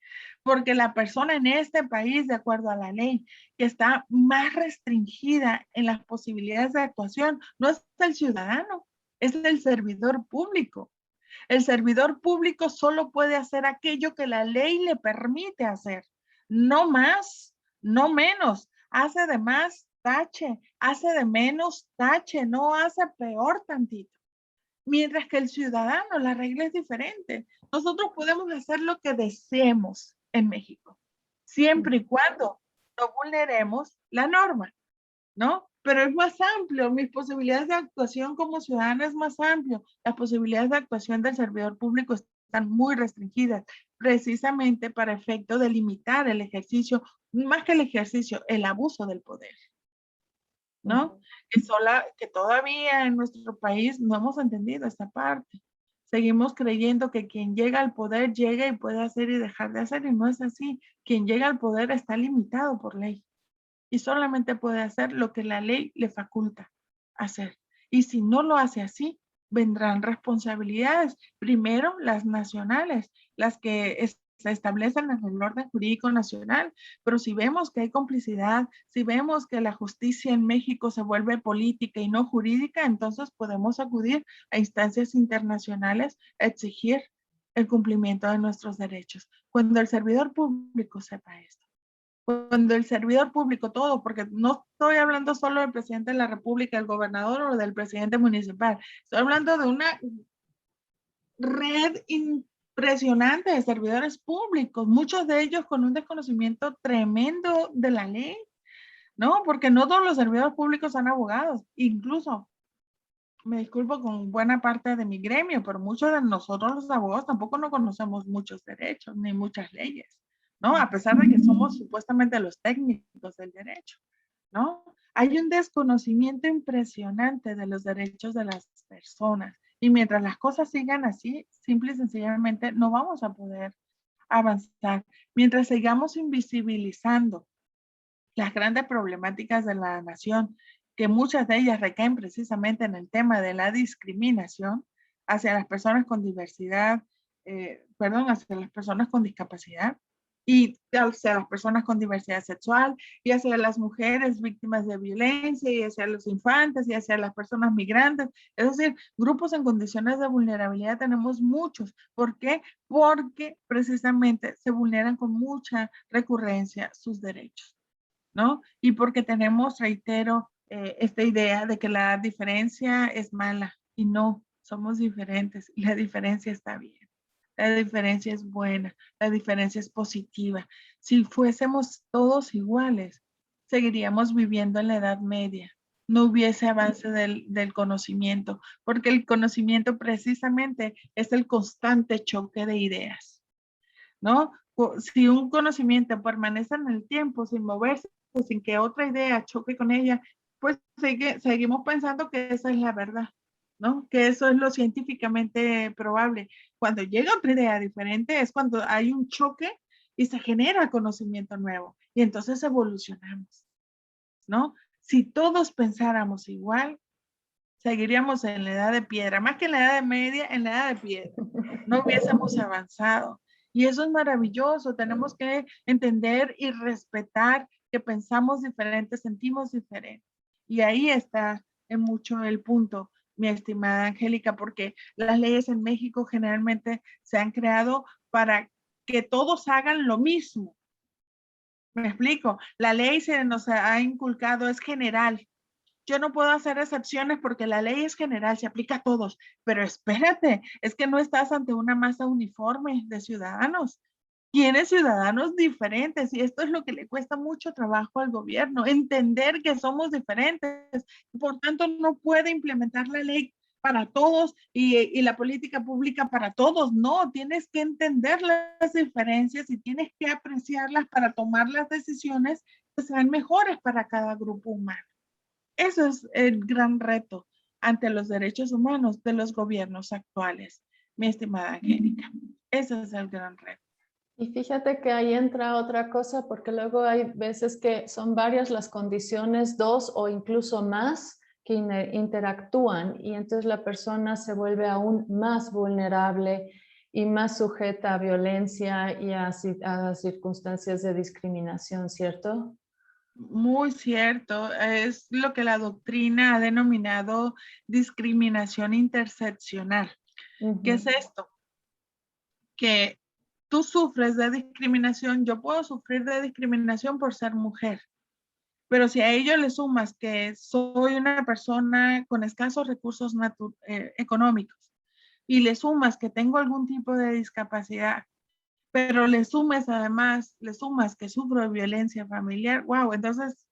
porque la persona en este país, de acuerdo a la ley, que está más restringida en las posibilidades de actuación, no es el ciudadano, es el servidor público. El servidor público solo puede hacer aquello que la ley le permite hacer. No más, no menos. Hace de más, tache. Hace de menos, tache. No hace peor tantito. Mientras que el ciudadano, la regla es diferente. Nosotros podemos hacer lo que deseemos en México, siempre y cuando no vulneremos la norma, ¿no? Pero es más amplio, mis posibilidades de actuación como ciudadano es más amplio, las posibilidades de actuación del servidor público están muy restringidas, precisamente para efecto de limitar el ejercicio, más que el ejercicio, el abuso del poder. ¿no? Que todavía en nuestro país no hemos entendido esta parte. Seguimos creyendo que quien llega al poder llega y puede hacer y dejar de hacer, y no es así. Quien llega al poder está limitado por ley y solamente puede hacer lo que la ley le faculta hacer. Y si no lo hace así, vendrán responsabilidades. Primero, las nacionales, las que se establecen en el orden jurídico nacional. Pero si vemos que hay complicidad, si vemos que la justicia en México se vuelve política y no jurídica, entonces podemos acudir a instancias internacionales a exigir el cumplimiento de nuestros derechos. Cuando el servidor público sepa esto, cuando el servidor público, todo, porque no estoy hablando solo del presidente de la República, del gobernador o del presidente municipal, estoy hablando de una red impresionante de servidores públicos, muchos de ellos con un desconocimiento tremendo de la ley, ¿no? Porque no todos los servidores públicos son abogados, incluso, me disculpo con buena parte de mi gremio, pero muchos de nosotros los abogados tampoco no conocemos muchos derechos ni muchas leyes, ¿no? A pesar de que somos supuestamente los técnicos del derecho, ¿no? Hay un desconocimiento impresionante de los derechos de las personas y mientras las cosas sigan así, simple y sencillamente no vamos a poder avanzar. Mientras sigamos invisibilizando las grandes problemáticas de la nación, que muchas de ellas recaen precisamente en el tema de la discriminación hacia las personas con diversidad, hacia las personas con discapacidad y hacia las personas con diversidad sexual y hacia las mujeres víctimas de violencia y hacia los infantes y hacia las personas migrantes. Es decir, grupos en condiciones de vulnerabilidad tenemos muchos. ¿Por qué? Porque precisamente se vulneran con mucha recurrencia sus derechos, ¿no? Y porque tenemos, reitero, esta idea de que la diferencia es mala y no, somos diferentes y la diferencia está bien. La diferencia es buena, la diferencia es positiva. Si fuésemos todos iguales, seguiríamos viviendo en la Edad Media. No hubiese avance del conocimiento, porque el conocimiento precisamente es el constante choque de ideas, ¿no? Si un conocimiento permanece en el tiempo sin moverse, sin que otra idea choque con ella, pues seguimos pensando que esa es la verdad, ¿no? Que eso es lo científicamente probable. Cuando llega otra idea diferente es cuando hay un choque y se genera conocimiento nuevo y entonces evolucionamos, ¿no? Si todos pensáramos igual, seguiríamos en la edad de piedra, más que en la edad de media, en la edad de piedra. No hubiésemos avanzado. Y eso es maravilloso. Tenemos que entender y respetar que pensamos diferente, sentimos diferente. Y ahí está en mucho el punto, mi estimada Angélica, porque las leyes en México generalmente se han creado para que todos hagan lo mismo. Me explico. La ley se nos ha inculcado, es general. Yo no puedo hacer excepciones porque la ley es general, se aplica a todos, pero espérate, es que no estás ante una masa uniforme de ciudadanos. Tienes ciudadanos diferentes y esto es lo que le cuesta mucho trabajo al gobierno, entender que somos diferentes. Por tanto, no puede implementar la ley para todos y la política pública para todos. No, tienes que entender las diferencias y tienes que apreciarlas para tomar las decisiones que sean mejores para cada grupo humano. Eso es el gran reto ante los derechos humanos de los gobiernos actuales, mi estimada Angélica. Ese es el gran reto. Y fíjate que ahí entra otra cosa, porque luego hay veces que son varias las condiciones, dos o incluso más, que interactúan y entonces la persona se vuelve aún más vulnerable y más sujeta a violencia y a circunstancias de discriminación, ¿cierto? Muy cierto, es lo que la doctrina ha denominado discriminación interseccional. ¿Qué es esto? Que tú sufres de discriminación, yo puedo sufrir de discriminación por ser mujer, pero si a ello le sumas que soy una persona con escasos recursos económicos y le sumas que tengo algún tipo de discapacidad, pero le sumas que sufro de violencia familiar, wow, entonces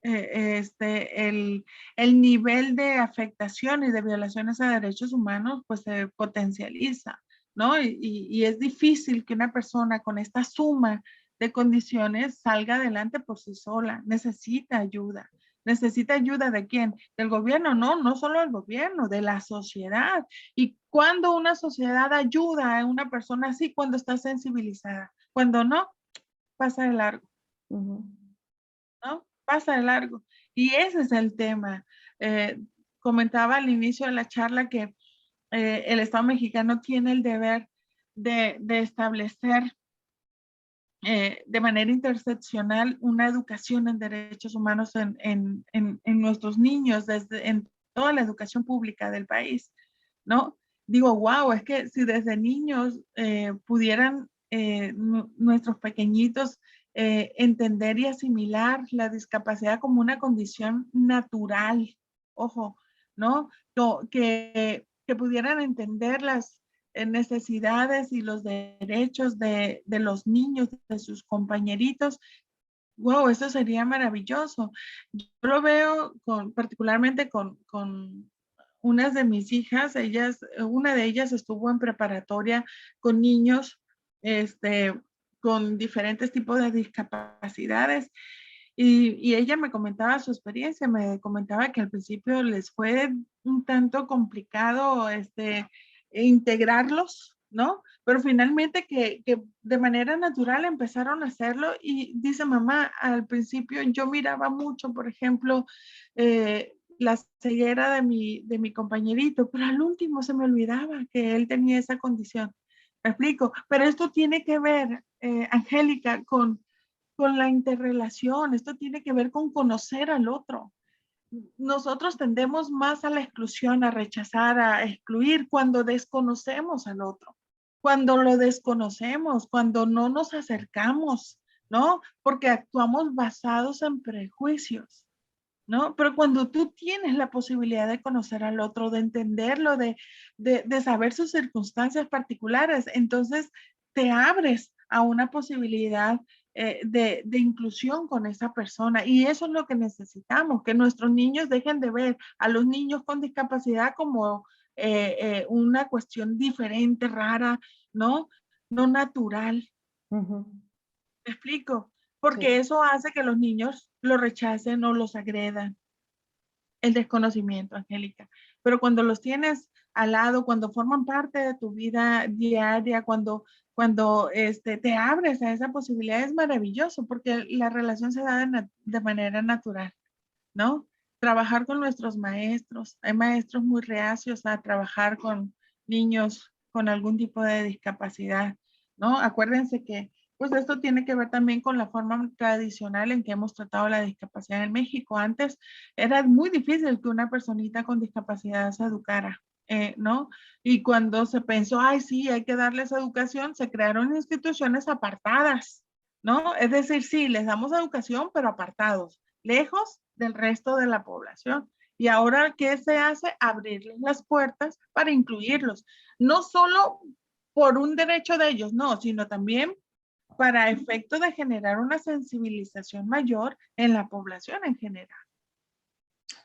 el nivel de afectación y de violaciones a derechos humanos pues se potencializa, ¿no? Y es difícil que una persona con esta suma de condiciones salga adelante por sí sola, necesita ayuda, ¿Necesita ayuda de quién? ¿Del gobierno? No, no solo del gobierno, de la sociedad. ¿Y cuando una sociedad ayuda a una persona así? Cuando está sensibilizada. Cuando no, pasa de largo, ¿no? Pasa de largo. Y ese es el tema. Comentaba al inicio de la charla que el Estado mexicano tiene el deber de establecer de manera interseccional una educación en derechos humanos en nuestros niños, en toda la educación pública del país, ¿no? Digo, wow, es que si desde niños pudieran nuestros pequeñitos entender y asimilar la discapacidad como una condición natural, ojo, ¿no? Que pudieran entender las necesidades y los derechos de los niños, de sus compañeritos. Wow, eso sería maravilloso. Yo lo veo particularmente con unas de mis hijas, una de ellas estuvo en preparatoria con niños con diferentes tipos de discapacidades y ella me comentaba su experiencia, me comentaba que al principio les fue un tanto complicado integrarlos, ¿no? Pero finalmente que de manera natural empezaron a hacerlo y dice mamá, al principio yo miraba mucho, por ejemplo, la ceguera de mi compañerito, pero al último se me olvidaba que él tenía esa condición. Me explico, pero esto tiene que ver, Angélica, con la interrelación, esto tiene que ver con conocer al otro. Nosotros tendemos más a la exclusión, a rechazar, a excluir cuando desconocemos al otro, cuando lo desconocemos, cuando no nos acercamos, ¿no? Porque actuamos basados en prejuicios, ¿no? Pero cuando tú tienes la posibilidad de conocer al otro, de entenderlo, de saber sus circunstancias particulares, entonces te abres a una posibilidad de inclusión con esa persona. Y eso es lo que necesitamos, que nuestros niños dejen de ver a los niños con discapacidad como una cuestión diferente, rara, ¿no? No natural. ¿Me explico? Sí. Porque eso hace que los niños lo rechacen o los agredan. El desconocimiento, Angélica. Pero cuando los tienes al lado, cuando forman parte de tu vida diaria, cuando te abres a esa posibilidad, es maravilloso porque la relación se da de manera natural, ¿no? Trabajar con nuestros maestros. Hay maestros muy reacios a trabajar con niños con algún tipo de discapacidad, ¿no? Acuérdense que pues esto tiene que ver también con la forma tradicional en que hemos tratado la discapacidad en México. Antes era muy difícil que una personita con discapacidad se educara, ¿no? Y cuando se pensó, ay, sí, hay que darles educación, se crearon instituciones apartadas, ¿no? Es decir, sí, les damos educación, pero apartados, lejos del resto de la población. Y ahora, ¿qué se hace? Abrirles las puertas para incluirlos. No solo por un derecho de ellos, no, sino también para efecto de generar una sensibilización mayor en la población en general.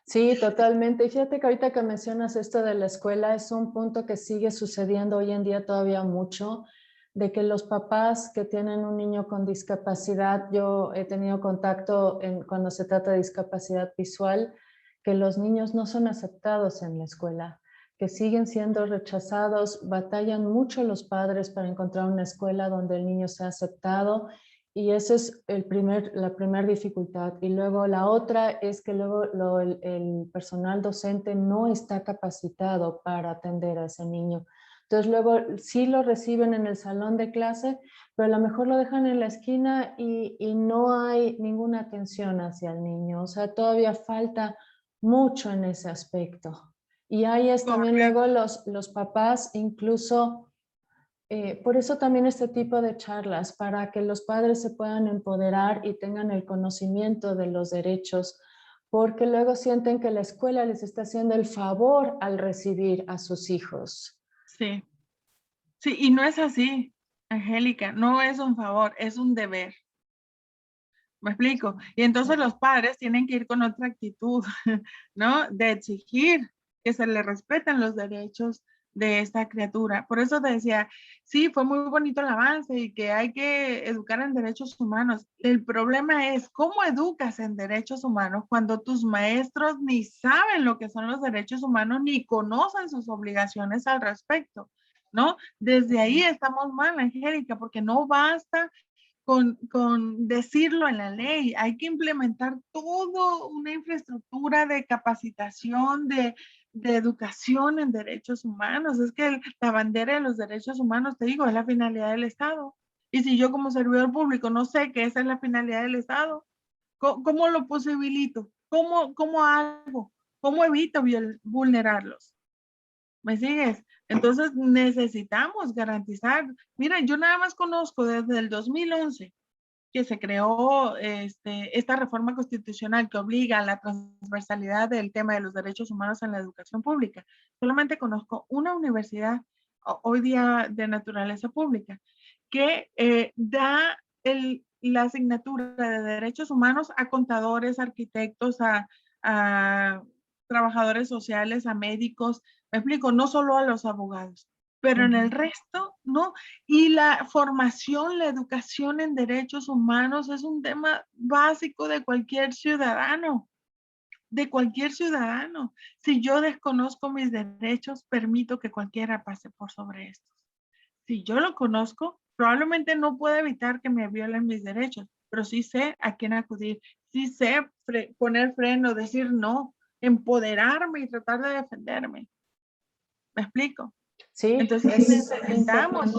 Sí, totalmente. Y fíjate que ahorita que mencionas esto de la escuela, es un punto que sigue sucediendo hoy en día todavía mucho, de que los papás que tienen un niño con discapacidad, yo he tenido contacto cuando se trata de discapacidad visual, que los niños no son aceptados en la escuela, que siguen siendo rechazados, batallan mucho los padres para encontrar una escuela donde el niño sea aceptado. Y esa es la primera dificultad. Y luego la otra es que luego el personal docente no está capacitado para atender a ese niño. Entonces luego sí lo reciben en el salón de clase, pero a lo mejor lo dejan en la esquina y no hay ninguna atención hacia el niño. O sea, todavía falta mucho en ese aspecto. Y ahí es también luego Correcto. los papás incluso por eso también este tipo de charlas, para que los padres se puedan empoderar y tengan el conocimiento de los derechos, porque luego sienten que la escuela les está haciendo el favor al recibir a sus hijos. Sí, sí, y no es así, Angélica, no es un favor, es un deber. ¿Me explico? Y entonces los padres tienen que ir con otra actitud, ¿no? De exigir que se les respeten los derechos de esta criatura. Por eso te decía, sí, fue muy bonito el avance y que hay que educar en derechos humanos. El problema es cómo educas en derechos humanos cuando tus maestros ni saben lo que son los derechos humanos ni conocen sus obligaciones al respecto, ¿no? Desde ahí estamos mal, Angélica, porque no basta con decirlo en la ley, hay que implementar toda una infraestructura de capacitación, de educación en derechos humanos. Es que la bandera de los derechos humanos, te digo, es la finalidad del Estado. Y si yo como servidor público no sé que esa es la finalidad del Estado, ¿cómo lo posibilito? ¿Cómo hago? ¿Cómo evito vulnerarlos? ¿Me sigues? Entonces necesitamos garantizar. Mira, yo nada más conozco desde el 2011 que se creó esta reforma constitucional que obliga a la transversalidad del tema de los derechos humanos en la educación pública. Solamente conozco una universidad hoy día de naturaleza pública que da la asignatura de derechos humanos a contadores, arquitectos, a trabajadores sociales, a médicos, me explico, no solo a los abogados, pero en el resto, no. Y la formación, la educación en derechos humanos es un tema básico de cualquier ciudadano, de cualquier ciudadano. Si yo desconozco mis derechos, permito que cualquiera pase por sobre estos. Si yo lo conozco, probablemente no pueda evitar que me violen mis derechos, pero sí sé a quién acudir, sí sé poner freno, decir no, empoderarme y tratar de defenderme. ¿Me explico? Sí, Entonces es importante.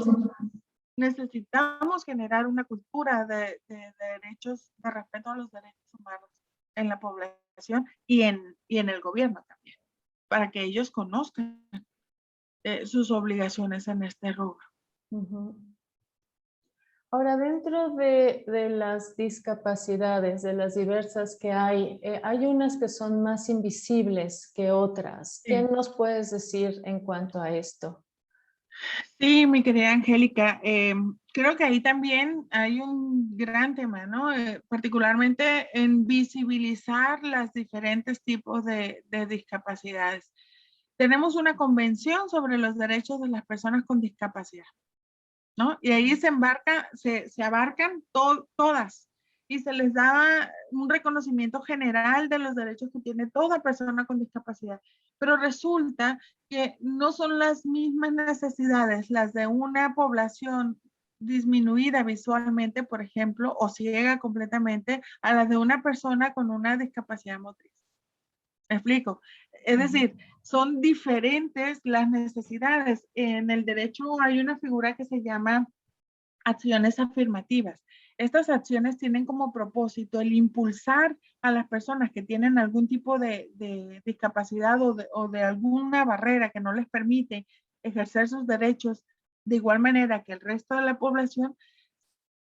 necesitamos generar una cultura de derechos, de respeto a los derechos humanos en la población y en el gobierno también, para que ellos conozcan sus obligaciones en este rubro. Ujú. Ahora, dentro de las discapacidades, de las diversas que hay unas que son más invisibles que otras. ¿Qué Sí. nos puedes decir en cuanto a esto? Sí, mi querida Angélica, creo que ahí también hay un gran tema, ¿no? Particularmente en visibilizar los diferentes tipos de discapacidades. Tenemos una convención sobre los derechos de las personas con discapacidad, ¿no? Y ahí se abarcan todas y se les da un reconocimiento general de los derechos que tiene toda persona con discapacidad. Pero resulta que no son las mismas necesidades las de una población disminuida visualmente, por ejemplo, o ciega completamente, a las de una persona con una discapacidad motriz. ¿Me explico? Es decir, son diferentes las necesidades. En el derecho hay una figura que se llama acciones afirmativas. Estas acciones tienen como propósito el impulsar a las personas que tienen algún tipo de discapacidad o de alguna barrera que no les permite ejercer sus derechos de igual manera que el resto de la población,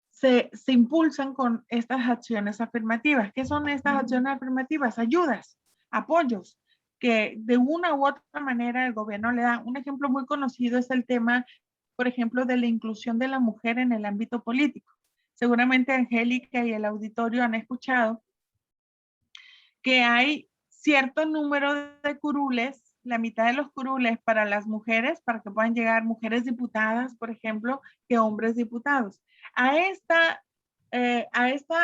se impulsan con estas acciones afirmativas. ¿Qué son estas acciones afirmativas? Ayudas, apoyos, que de una u otra manera el gobierno le da. Un ejemplo muy conocido es el tema, por ejemplo, de la inclusión de la mujer en el ámbito político. Seguramente Angélica y el auditorio han escuchado que hay cierto número de curules, la mitad de los curules para las mujeres, para que puedan llegar mujeres diputadas, por ejemplo, que hombres diputados. A esta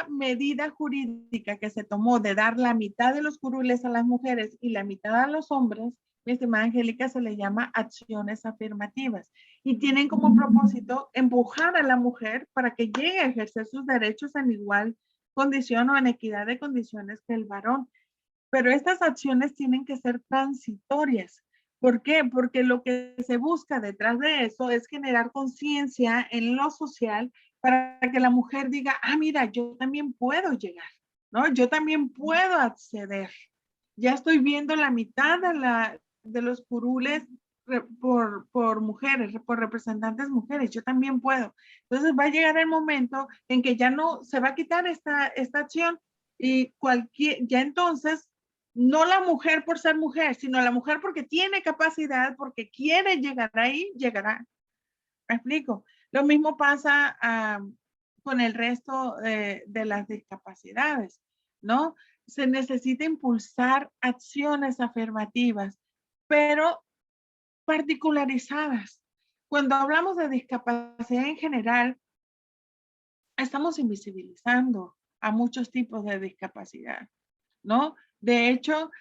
medida jurídica que se tomó de dar la mitad de los curules a las mujeres y la mitad a los hombres, mi estimada Angélica, se le llama acciones afirmativas y tienen como propósito empujar a la mujer para que llegue a ejercer sus derechos en igual condición o en equidad de condiciones que el varón. Pero estas acciones tienen que ser transitorias. ¿Por qué? Porque lo que se busca detrás de eso es generar conciencia en lo social para que la mujer diga, ah, mira, yo también puedo llegar, ¿no? Yo también puedo acceder. Ya estoy viendo la mitad de los curules por mujeres, por representantes mujeres, yo también puedo. Entonces va a llegar el momento en que ya no se va a quitar esta acción y ya entonces no la mujer por ser mujer, sino la mujer porque tiene capacidad, porque quiere llegar ahí, llegará. ¿Me explico? Lo mismo pasa con el resto de las discapacidades, ¿no? Se necesita impulsar acciones afirmativas, pero particularizadas. Cuando hablamos de discapacidad en general, estamos invisibilizando a muchos tipos de discapacidad, ¿no? De hecho,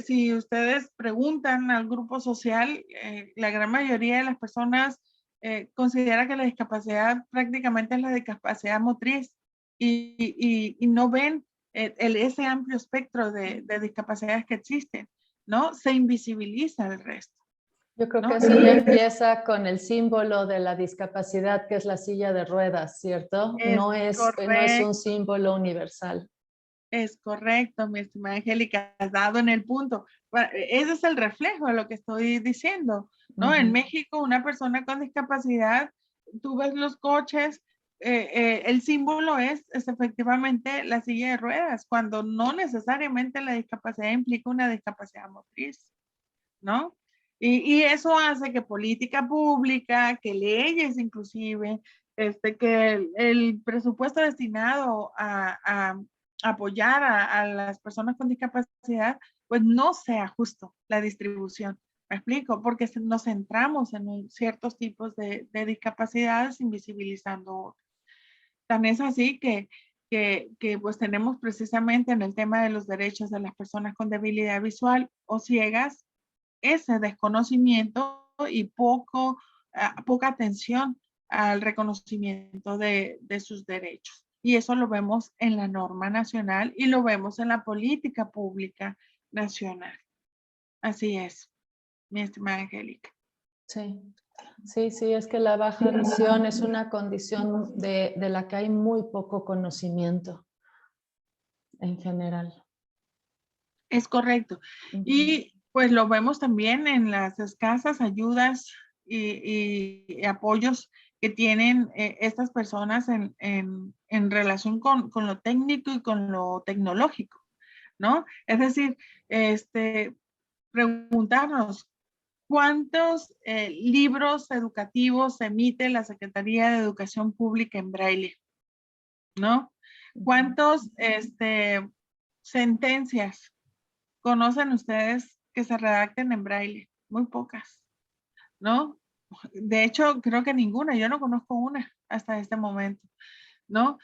si ustedes preguntan al grupo social, la gran mayoría de las personas considera que la discapacidad prácticamente es la discapacidad motriz y no ven ese amplio espectro de discapacidades que existen, ¿no? Se invisibiliza el resto, Yo creo que ¿no? eso ya empieza con el símbolo de la discapacidad, que es la silla de ruedas, ¿cierto? Es No es un correcto. símbolo universal. Es correcto, mi estimada Angélica, has dado en el punto. Ese es el reflejo de lo que estoy diciendo, ¿no? En México, una persona con discapacidad, tú ves los coches, el símbolo es efectivamente la silla de ruedas, cuando no necesariamente la discapacidad implica una discapacidad motriz, ¿no? Y eso hace que política pública, que leyes inclusive, que el presupuesto destinado a apoyar a las personas con discapacidad, pues no sea justo la distribución. ¿Me explico? Porque nos centramos en ciertos tipos de discapacidades invisibilizando otros. Tan es así que pues tenemos precisamente en el tema de los derechos de las personas con debilidad visual o ciegas, ese desconocimiento y poca atención al reconocimiento de sus derechos. Y eso lo vemos en la norma nacional y lo vemos en la política pública nacional. Así es, mi estimada Angélica. Sí, sí, sí, es que la baja visión es una condición de la que hay muy poco conocimiento en general. Es correcto. Y pues lo vemos también en las escasas ayudas y apoyos que tienen estas personas en relación con lo técnico y con lo tecnológico, ¿no? Es decir, preguntarnos cuántos libros educativos emite la Secretaría de Educación Pública en braille, ¿no? ¿Cuántos sentencias conocen ustedes que se redacten en braille? Muy pocas, ¿no? De hecho, creo que ninguna. Yo no conozco una hasta este momento, ¿no?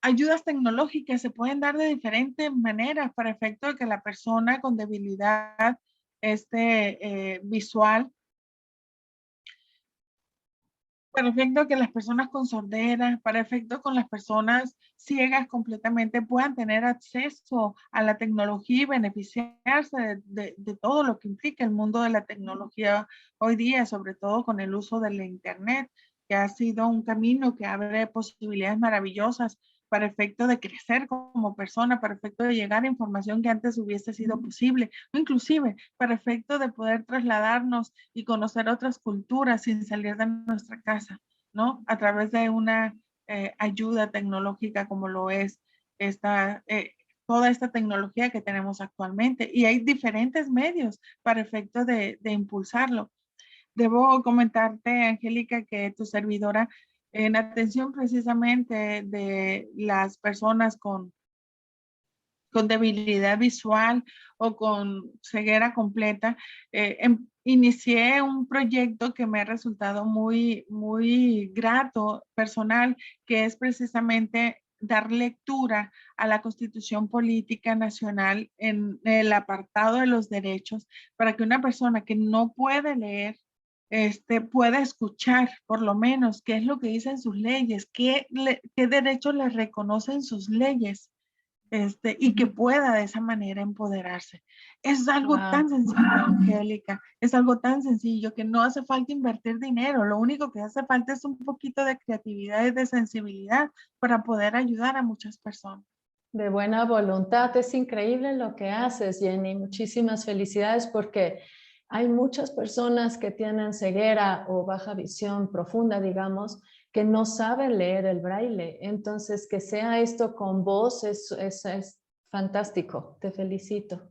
Ayudas tecnológicas se pueden dar de diferentes maneras para efecto de que la persona con debilidad visual, para efecto que las personas con sordera, para efecto con las personas ciegas completamente puedan tener acceso a la tecnología y beneficiarse de todo lo que implica el mundo de la tecnología hoy día, sobre todo con el uso del Internet, que ha sido un camino que abre posibilidades maravillosas para efecto de crecer como persona, para efecto de llegar a información que antes hubiese sido posible, o inclusive para efecto de poder trasladarnos y conocer otras culturas sin salir de nuestra casa, ¿no? A través de una ayuda tecnológica como lo es toda esta tecnología que tenemos actualmente. Y hay diferentes medios para efecto de impulsarlo. Debo comentarte, Angélica, que tu servidora, en atención precisamente de las personas con debilidad visual o con ceguera completa, inicié un proyecto que me ha resultado muy grato, personal, que es precisamente dar lectura a la Constitución Política Nacional en el apartado de los derechos para que una persona que no puede leer pueda escuchar por lo menos qué es lo que dicen sus leyes, qué derechos les reconocen sus leyes, y que pueda de esa manera empoderarse. Es algo tan sencillo, Angélica, es algo tan sencillo que no hace falta invertir dinero, lo único que hace falta es un poquito de creatividad y de sensibilidad para poder ayudar a muchas personas. De buena voluntad, es increíble lo que haces, Jenny. Muchísimas felicidades porque hay muchas personas que tienen ceguera o baja visión profunda, digamos, que no saben leer el braille. Entonces, que sea esto con vos es fantástico. Te felicito.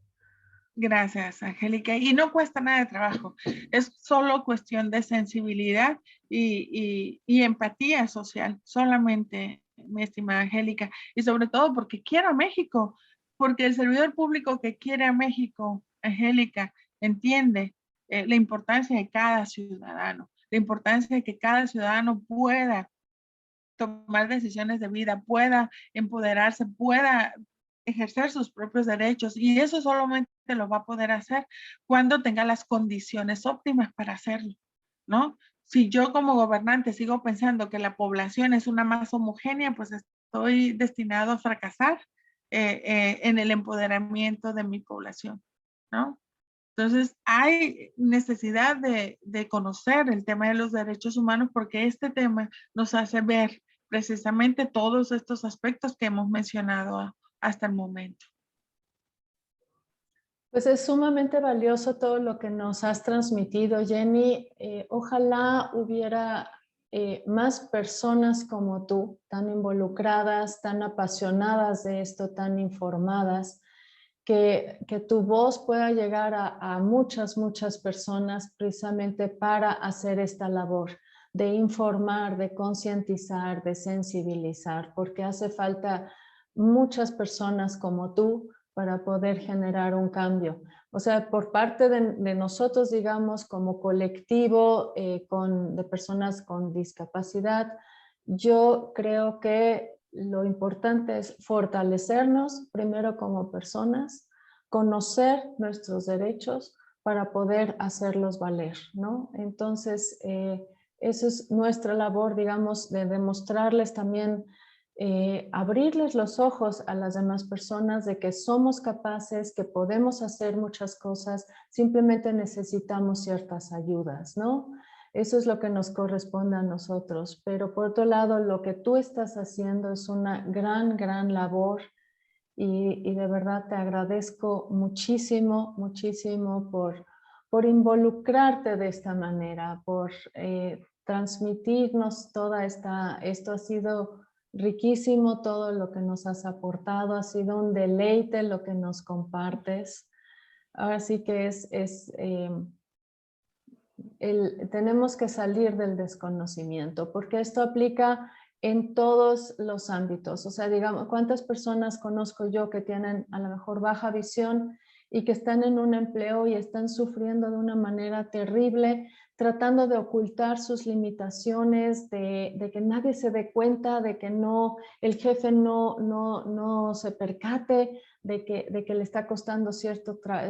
Gracias, Angélica. Y no cuesta nada de trabajo, es solo cuestión de sensibilidad y empatía social, solamente, mi estimada Angélica. Y sobre todo porque quiero a México, porque el servidor público que quiere a México, Angélica, entiende la importancia de cada ciudadano, la importancia de que cada ciudadano pueda tomar decisiones de vida, pueda empoderarse, pueda ejercer sus propios derechos, y eso solamente lo va a poder hacer cuando tenga las condiciones óptimas para hacerlo, ¿no? Si yo como gobernante sigo pensando que la población es una masa homogénea, pues estoy destinado a fracasar en el empoderamiento de mi población, ¿no? Entonces, hay necesidad de conocer el tema de los derechos humanos, porque este tema nos hace ver precisamente todos estos aspectos que hemos mencionado hasta el momento. Pues es sumamente valioso todo lo que nos has transmitido, Jenny. Ojalá hubiera más personas como tú, tan involucradas, tan apasionadas de esto, tan informadas, que tu voz pueda llegar a muchas, muchas personas precisamente para hacer esta labor de informar, de concientizar, de sensibilizar, porque hace falta muchas personas como tú para poder generar un cambio. O sea, por parte de nosotros, digamos, como colectivo de personas con discapacidad, yo creo que lo importante es fortalecernos primero como personas, conocer nuestros derechos para poder hacerlos valer, ¿no? Entonces, esa es nuestra labor, digamos, de demostrarles también, abrirles los ojos a las demás personas de que somos capaces, que podemos hacer muchas cosas, simplemente necesitamos ciertas ayudas, ¿no? Eso es lo que nos corresponde a nosotros. Pero por otro lado, lo que tú estás haciendo es una gran, gran labor y de verdad te agradezco muchísimo, muchísimo por involucrarte de esta manera, por transmitirnos esto ha sido riquísimo, todo lo que nos has aportado, ha sido un deleite lo que nos compartes. Ahora sí que tenemos que salir del desconocimiento, porque esto aplica en todos los ámbitos. O sea, digamos, ¿cuántas personas conozco yo que tienen a lo mejor baja visión y que están en un empleo y están sufriendo de una manera terrible, tratando de ocultar sus limitaciones, de que nadie se dé cuenta, de que el jefe no se percate de que le está costando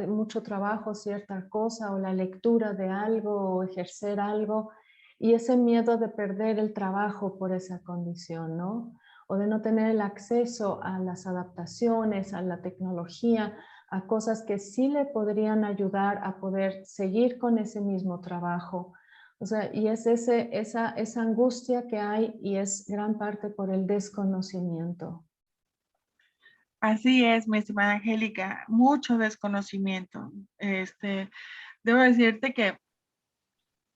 mucho trabajo cierta cosa, o la lectura de algo, o ejercer algo, y ese miedo de perder el trabajo por esa condición, ¿no? O de no tener el acceso a las adaptaciones, a la tecnología, a cosas que sí le podrían ayudar a poder seguir con ese mismo trabajo. O sea, y es esa angustia que hay, y es gran parte por el desconocimiento. Así es, mi estimada Angélica, mucho desconocimiento. Debo decirte que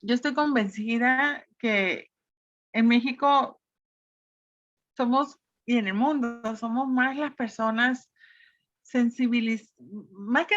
yo estoy convencida que en México somos, y en el mundo, somos más las personas más que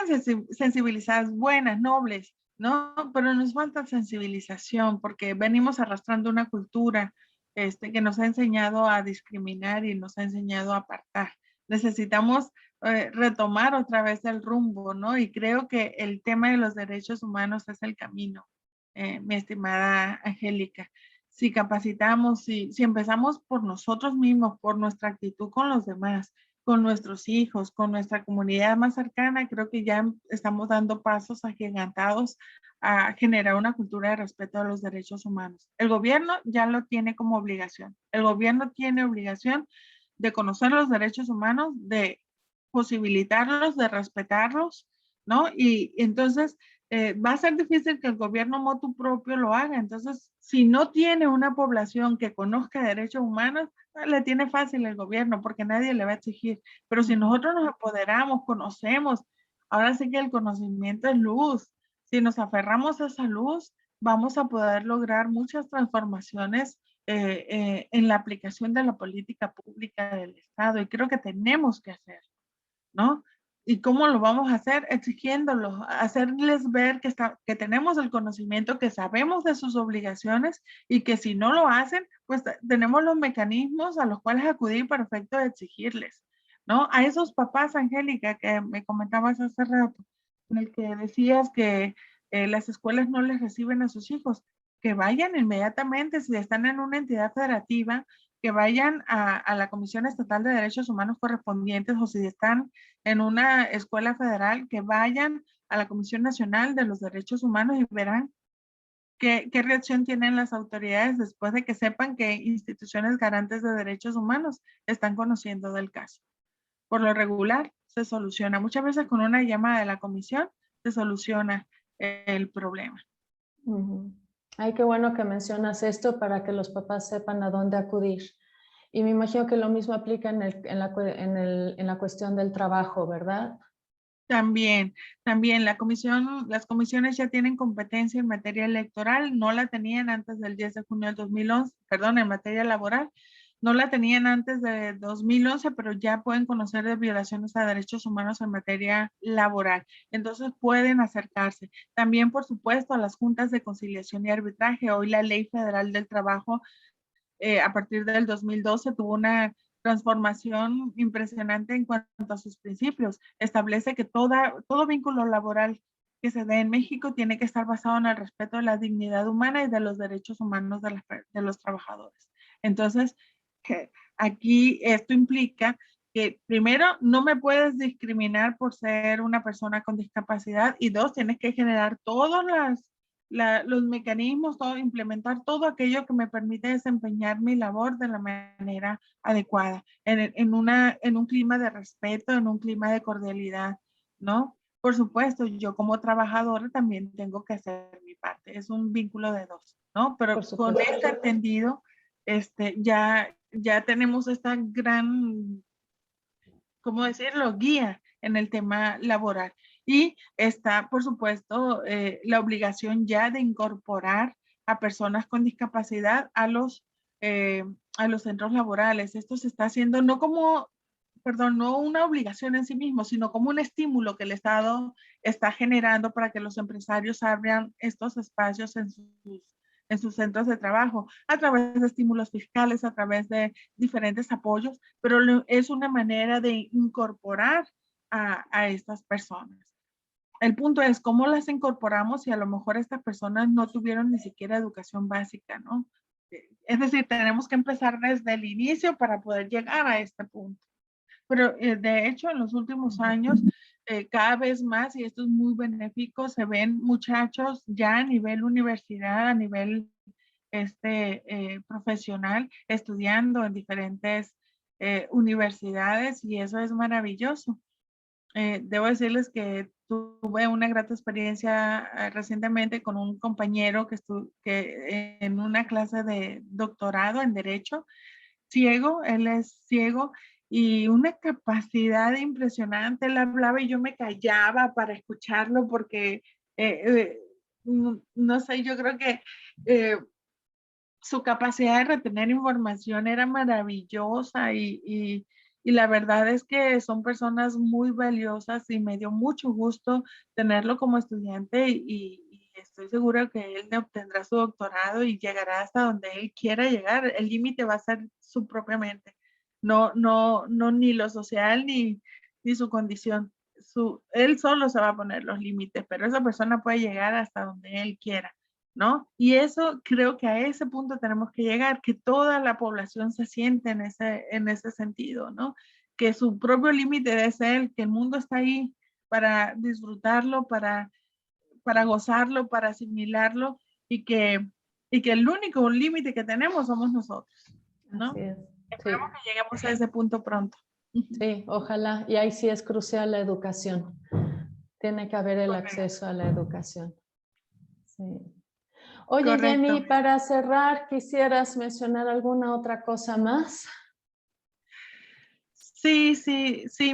sensibilizadas, buenas, nobles, ¿no? Pero nos falta sensibilización porque venimos arrastrando una cultura que nos ha enseñado a discriminar y nos ha enseñado a apartar. Necesitamos retomar otra vez el rumbo, ¿no? Y creo que el tema de los derechos humanos es el camino, mi estimada Angélica. Si capacitamos, si empezamos por nosotros mismos, por nuestra actitud con los demás, con nuestros hijos, con nuestra comunidad más cercana, creo que ya estamos dando pasos agigantados a generar una cultura de respeto a los derechos humanos. El gobierno ya lo tiene como obligación. El gobierno tiene obligación de conocer los derechos humanos, de posibilitarlos, de respetarlos, ¿no? Y entonces va a ser difícil que el gobierno motu propio lo haga. Entonces, si no tiene una población que conozca derechos humanos, le tiene fácil el gobierno porque nadie le va a exigir. Pero si nosotros nos empoderamos, conocemos, ahora sí que el conocimiento es luz. Si nos aferramos a esa luz, vamos a poder lograr muchas transformaciones en la aplicación de la política pública del Estado, y creo que tenemos que hacerlo, ¿no? ¿Y cómo lo vamos a hacer? Exigiéndolos, hacerles ver que tenemos el conocimiento, que sabemos de sus obligaciones, y que si no lo hacen, pues tenemos los mecanismos a los cuales acudir para efecto de exigirles, ¿no? A esos papás, Angélica, que me comentabas hace rato, en el que decías que las escuelas no les reciben a sus hijos, que vayan inmediatamente, si están en una entidad federativa, que vayan a la Comisión Estatal de Derechos Humanos correspondientes, o si están en una escuela federal, que vayan a la Comisión Nacional de los Derechos Humanos y verán qué reacción tienen las autoridades después de que sepan que instituciones garantes de derechos humanos están conociendo del caso. Por lo regular, se soluciona. Muchas veces con una llamada de la comisión se soluciona el problema. Ay, qué bueno que mencionas esto para que los papás sepan a dónde acudir. Y me imagino que lo mismo aplica en la cuestión del trabajo, ¿verdad? También las comisiones ya tienen competencia en materia electoral, no la tenían antes del 10 de junio del 2011, perdón, en materia laboral, no la tenían antes de 2011, pero ya pueden conocer de violaciones a derechos humanos en materia laboral. Entonces pueden acercarse. También, por supuesto, a las juntas de conciliación y arbitraje. Hoy la Ley Federal del Trabajo, a partir del 2012, tuvo una transformación impresionante en cuanto a sus principios. Establece que todo vínculo laboral que se dé en México tiene que estar basado en el respeto de la dignidad humana y de los derechos humanos de los trabajadores. Entonces, aquí esto implica que primero no me puedes discriminar por ser una persona con discapacidad, y dos, tienes que generar todos los mecanismos, implementar todo aquello que me permite desempeñar mi labor de la manera adecuada, en un clima de respeto, en un clima de cordialidad, ¿no? Por supuesto, yo como trabajadora también tengo que hacer mi parte, es un vínculo de dos, ¿no? Pero con este entendido, ya tenemos esta gran, ¿cómo decirlo?, guía en el tema laboral. Y está, por supuesto, la obligación ya de incorporar a personas con discapacidad a los centros laborales. Esto se está haciendo no una obligación en sí mismo, sino como un estímulo que el Estado está generando para que los empresarios abran estos espacios en sus centros de trabajo, a través de estímulos fiscales, a través de diferentes apoyos, pero es una manera de incorporar a estas personas. El punto es cómo las incorporamos si a lo mejor estas personas no tuvieron ni siquiera educación básica, ¿no? Es decir, tenemos que empezar desde el inicio para poder llegar a este punto. Pero de hecho, en los últimos años, cada vez más, y esto es muy benéfico, se ven muchachos ya a nivel universidad, a nivel profesional, estudiando en diferentes universidades, y eso es maravilloso. Debo decirles que tuve una grata experiencia recientemente con un compañero que en una clase de doctorado en Derecho, ciego, él es ciego, y una capacidad impresionante. Él hablaba y yo me callaba para escucharlo porque, no sé, yo creo que su capacidad de retener información era maravillosa, y la verdad es que son personas muy valiosas, y me dio mucho gusto tenerlo como estudiante, y estoy segura que él obtendrá su doctorado y llegará hasta donde él quiera llegar. El límite va a ser su propia mente, no ni lo social ni su condición. Él solo se va a poner los límites, pero esa persona puede llegar hasta donde él quiera, ¿no? Y eso, creo que a ese punto tenemos que llegar, que toda la población se siente en ese sentido, ¿no? Que su propio límite es él, que el mundo está ahí para disfrutarlo, para gozarlo, para asimilarlo, y que el único límite que tenemos somos nosotros, ¿no? Así es. Esperemos que lleguemos a ese punto pronto. Sí, ojalá. Y ahí sí es crucial la educación. Tiene que haber el acceso a la educación. Sí. Oye, Correcto. Jenny, para cerrar, ¿quisieras mencionar alguna otra cosa más? Sí,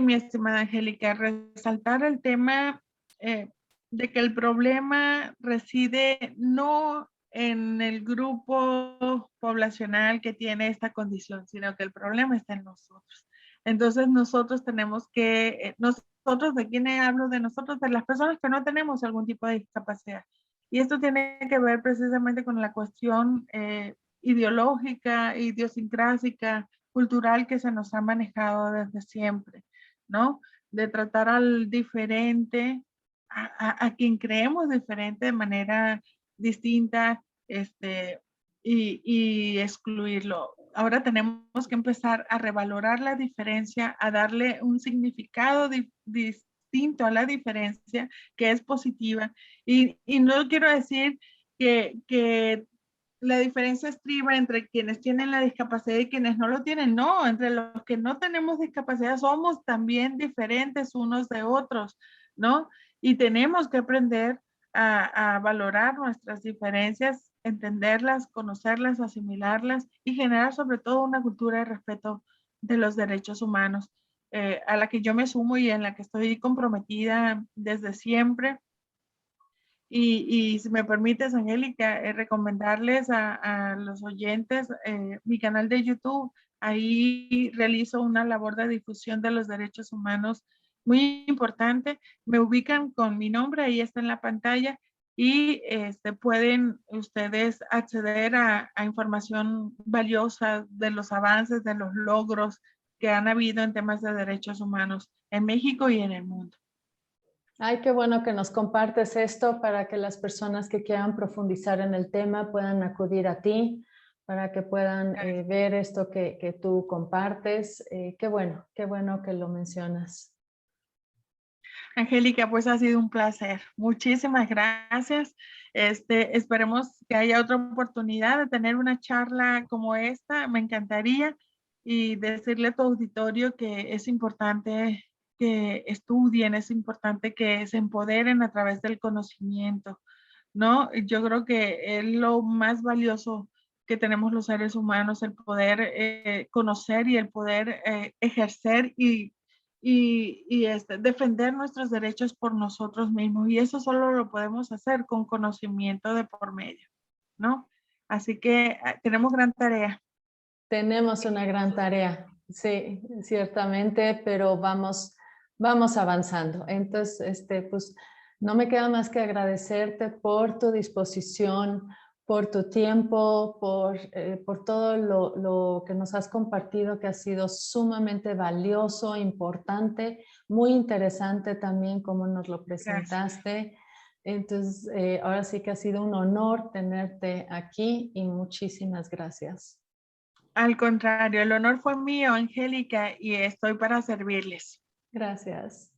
mi estimada Angélica, resaltar el tema de que el problema reside no en el grupo poblacional que tiene esta condición, sino que el problema está en nosotros. Entonces nosotros tenemos que, nosotros, ¿de quién hablo? De nosotros, de las personas que no tenemos algún tipo de discapacidad. Y esto tiene que ver precisamente con la cuestión ideológica, idiosincrásica, cultural que se nos ha manejado desde siempre, ¿no? De tratar al diferente a quien creemos diferente de manera distinta, y excluirlo. Ahora tenemos que empezar a revalorar la diferencia, a darle un significado distinto a la diferencia que es positiva. Y no quiero decir que la diferencia estriba entre quienes tienen la discapacidad y quienes no lo tienen. No, entre los que no tenemos discapacidad somos también diferentes unos de otros, ¿no? Y tenemos que aprender a valorar nuestras diferencias, entenderlas, conocerlas, asimilarlas y generar sobre todo una cultura de respeto de los derechos humanos, a la que yo me sumo y en la que estoy comprometida desde siempre. Y si me permites, Angélica, recomendarles a los oyentes mi canal de YouTube. Ahí realizo una labor de difusión de los derechos humanos muy importante. Me ubican con mi nombre, ahí está en la pantalla, y pueden ustedes acceder a información valiosa de los avances, de los logros que han habido en temas de derechos humanos en México y en el mundo. Ay, qué bueno que nos compartes esto para que las personas que quieran profundizar en el tema puedan acudir a ti, para que puedan ver esto que tú compartes. Qué bueno que lo mencionas. Angélica, pues ha sido un placer. Muchísimas gracias. Esperemos que haya otra oportunidad de tener una charla como esta. Me encantaría, y decirle a tu auditorio que es importante que estudien, es importante que se empoderen a través del conocimiento, ¿no? Yo creo que es lo más valioso que tenemos los seres humanos, el poder conocer y el poder ejercer y defender nuestros derechos por nosotros mismos. Y eso solo lo podemos hacer con conocimiento de por medio, ¿no? Así que tenemos gran tarea. Tenemos una gran tarea, sí, ciertamente, pero vamos avanzando. Entonces, pues no me queda más que agradecerte por tu disposición, por tu tiempo, por todo lo que nos has compartido, que ha sido sumamente valioso, importante, muy interesante también como nos lo Gracias. presentaste. Entonces, ahora sí que ha sido un honor tenerte aquí y muchísimas gracias. Al contrario, el honor fue mío, Angélica, y estoy para servirles. Gracias.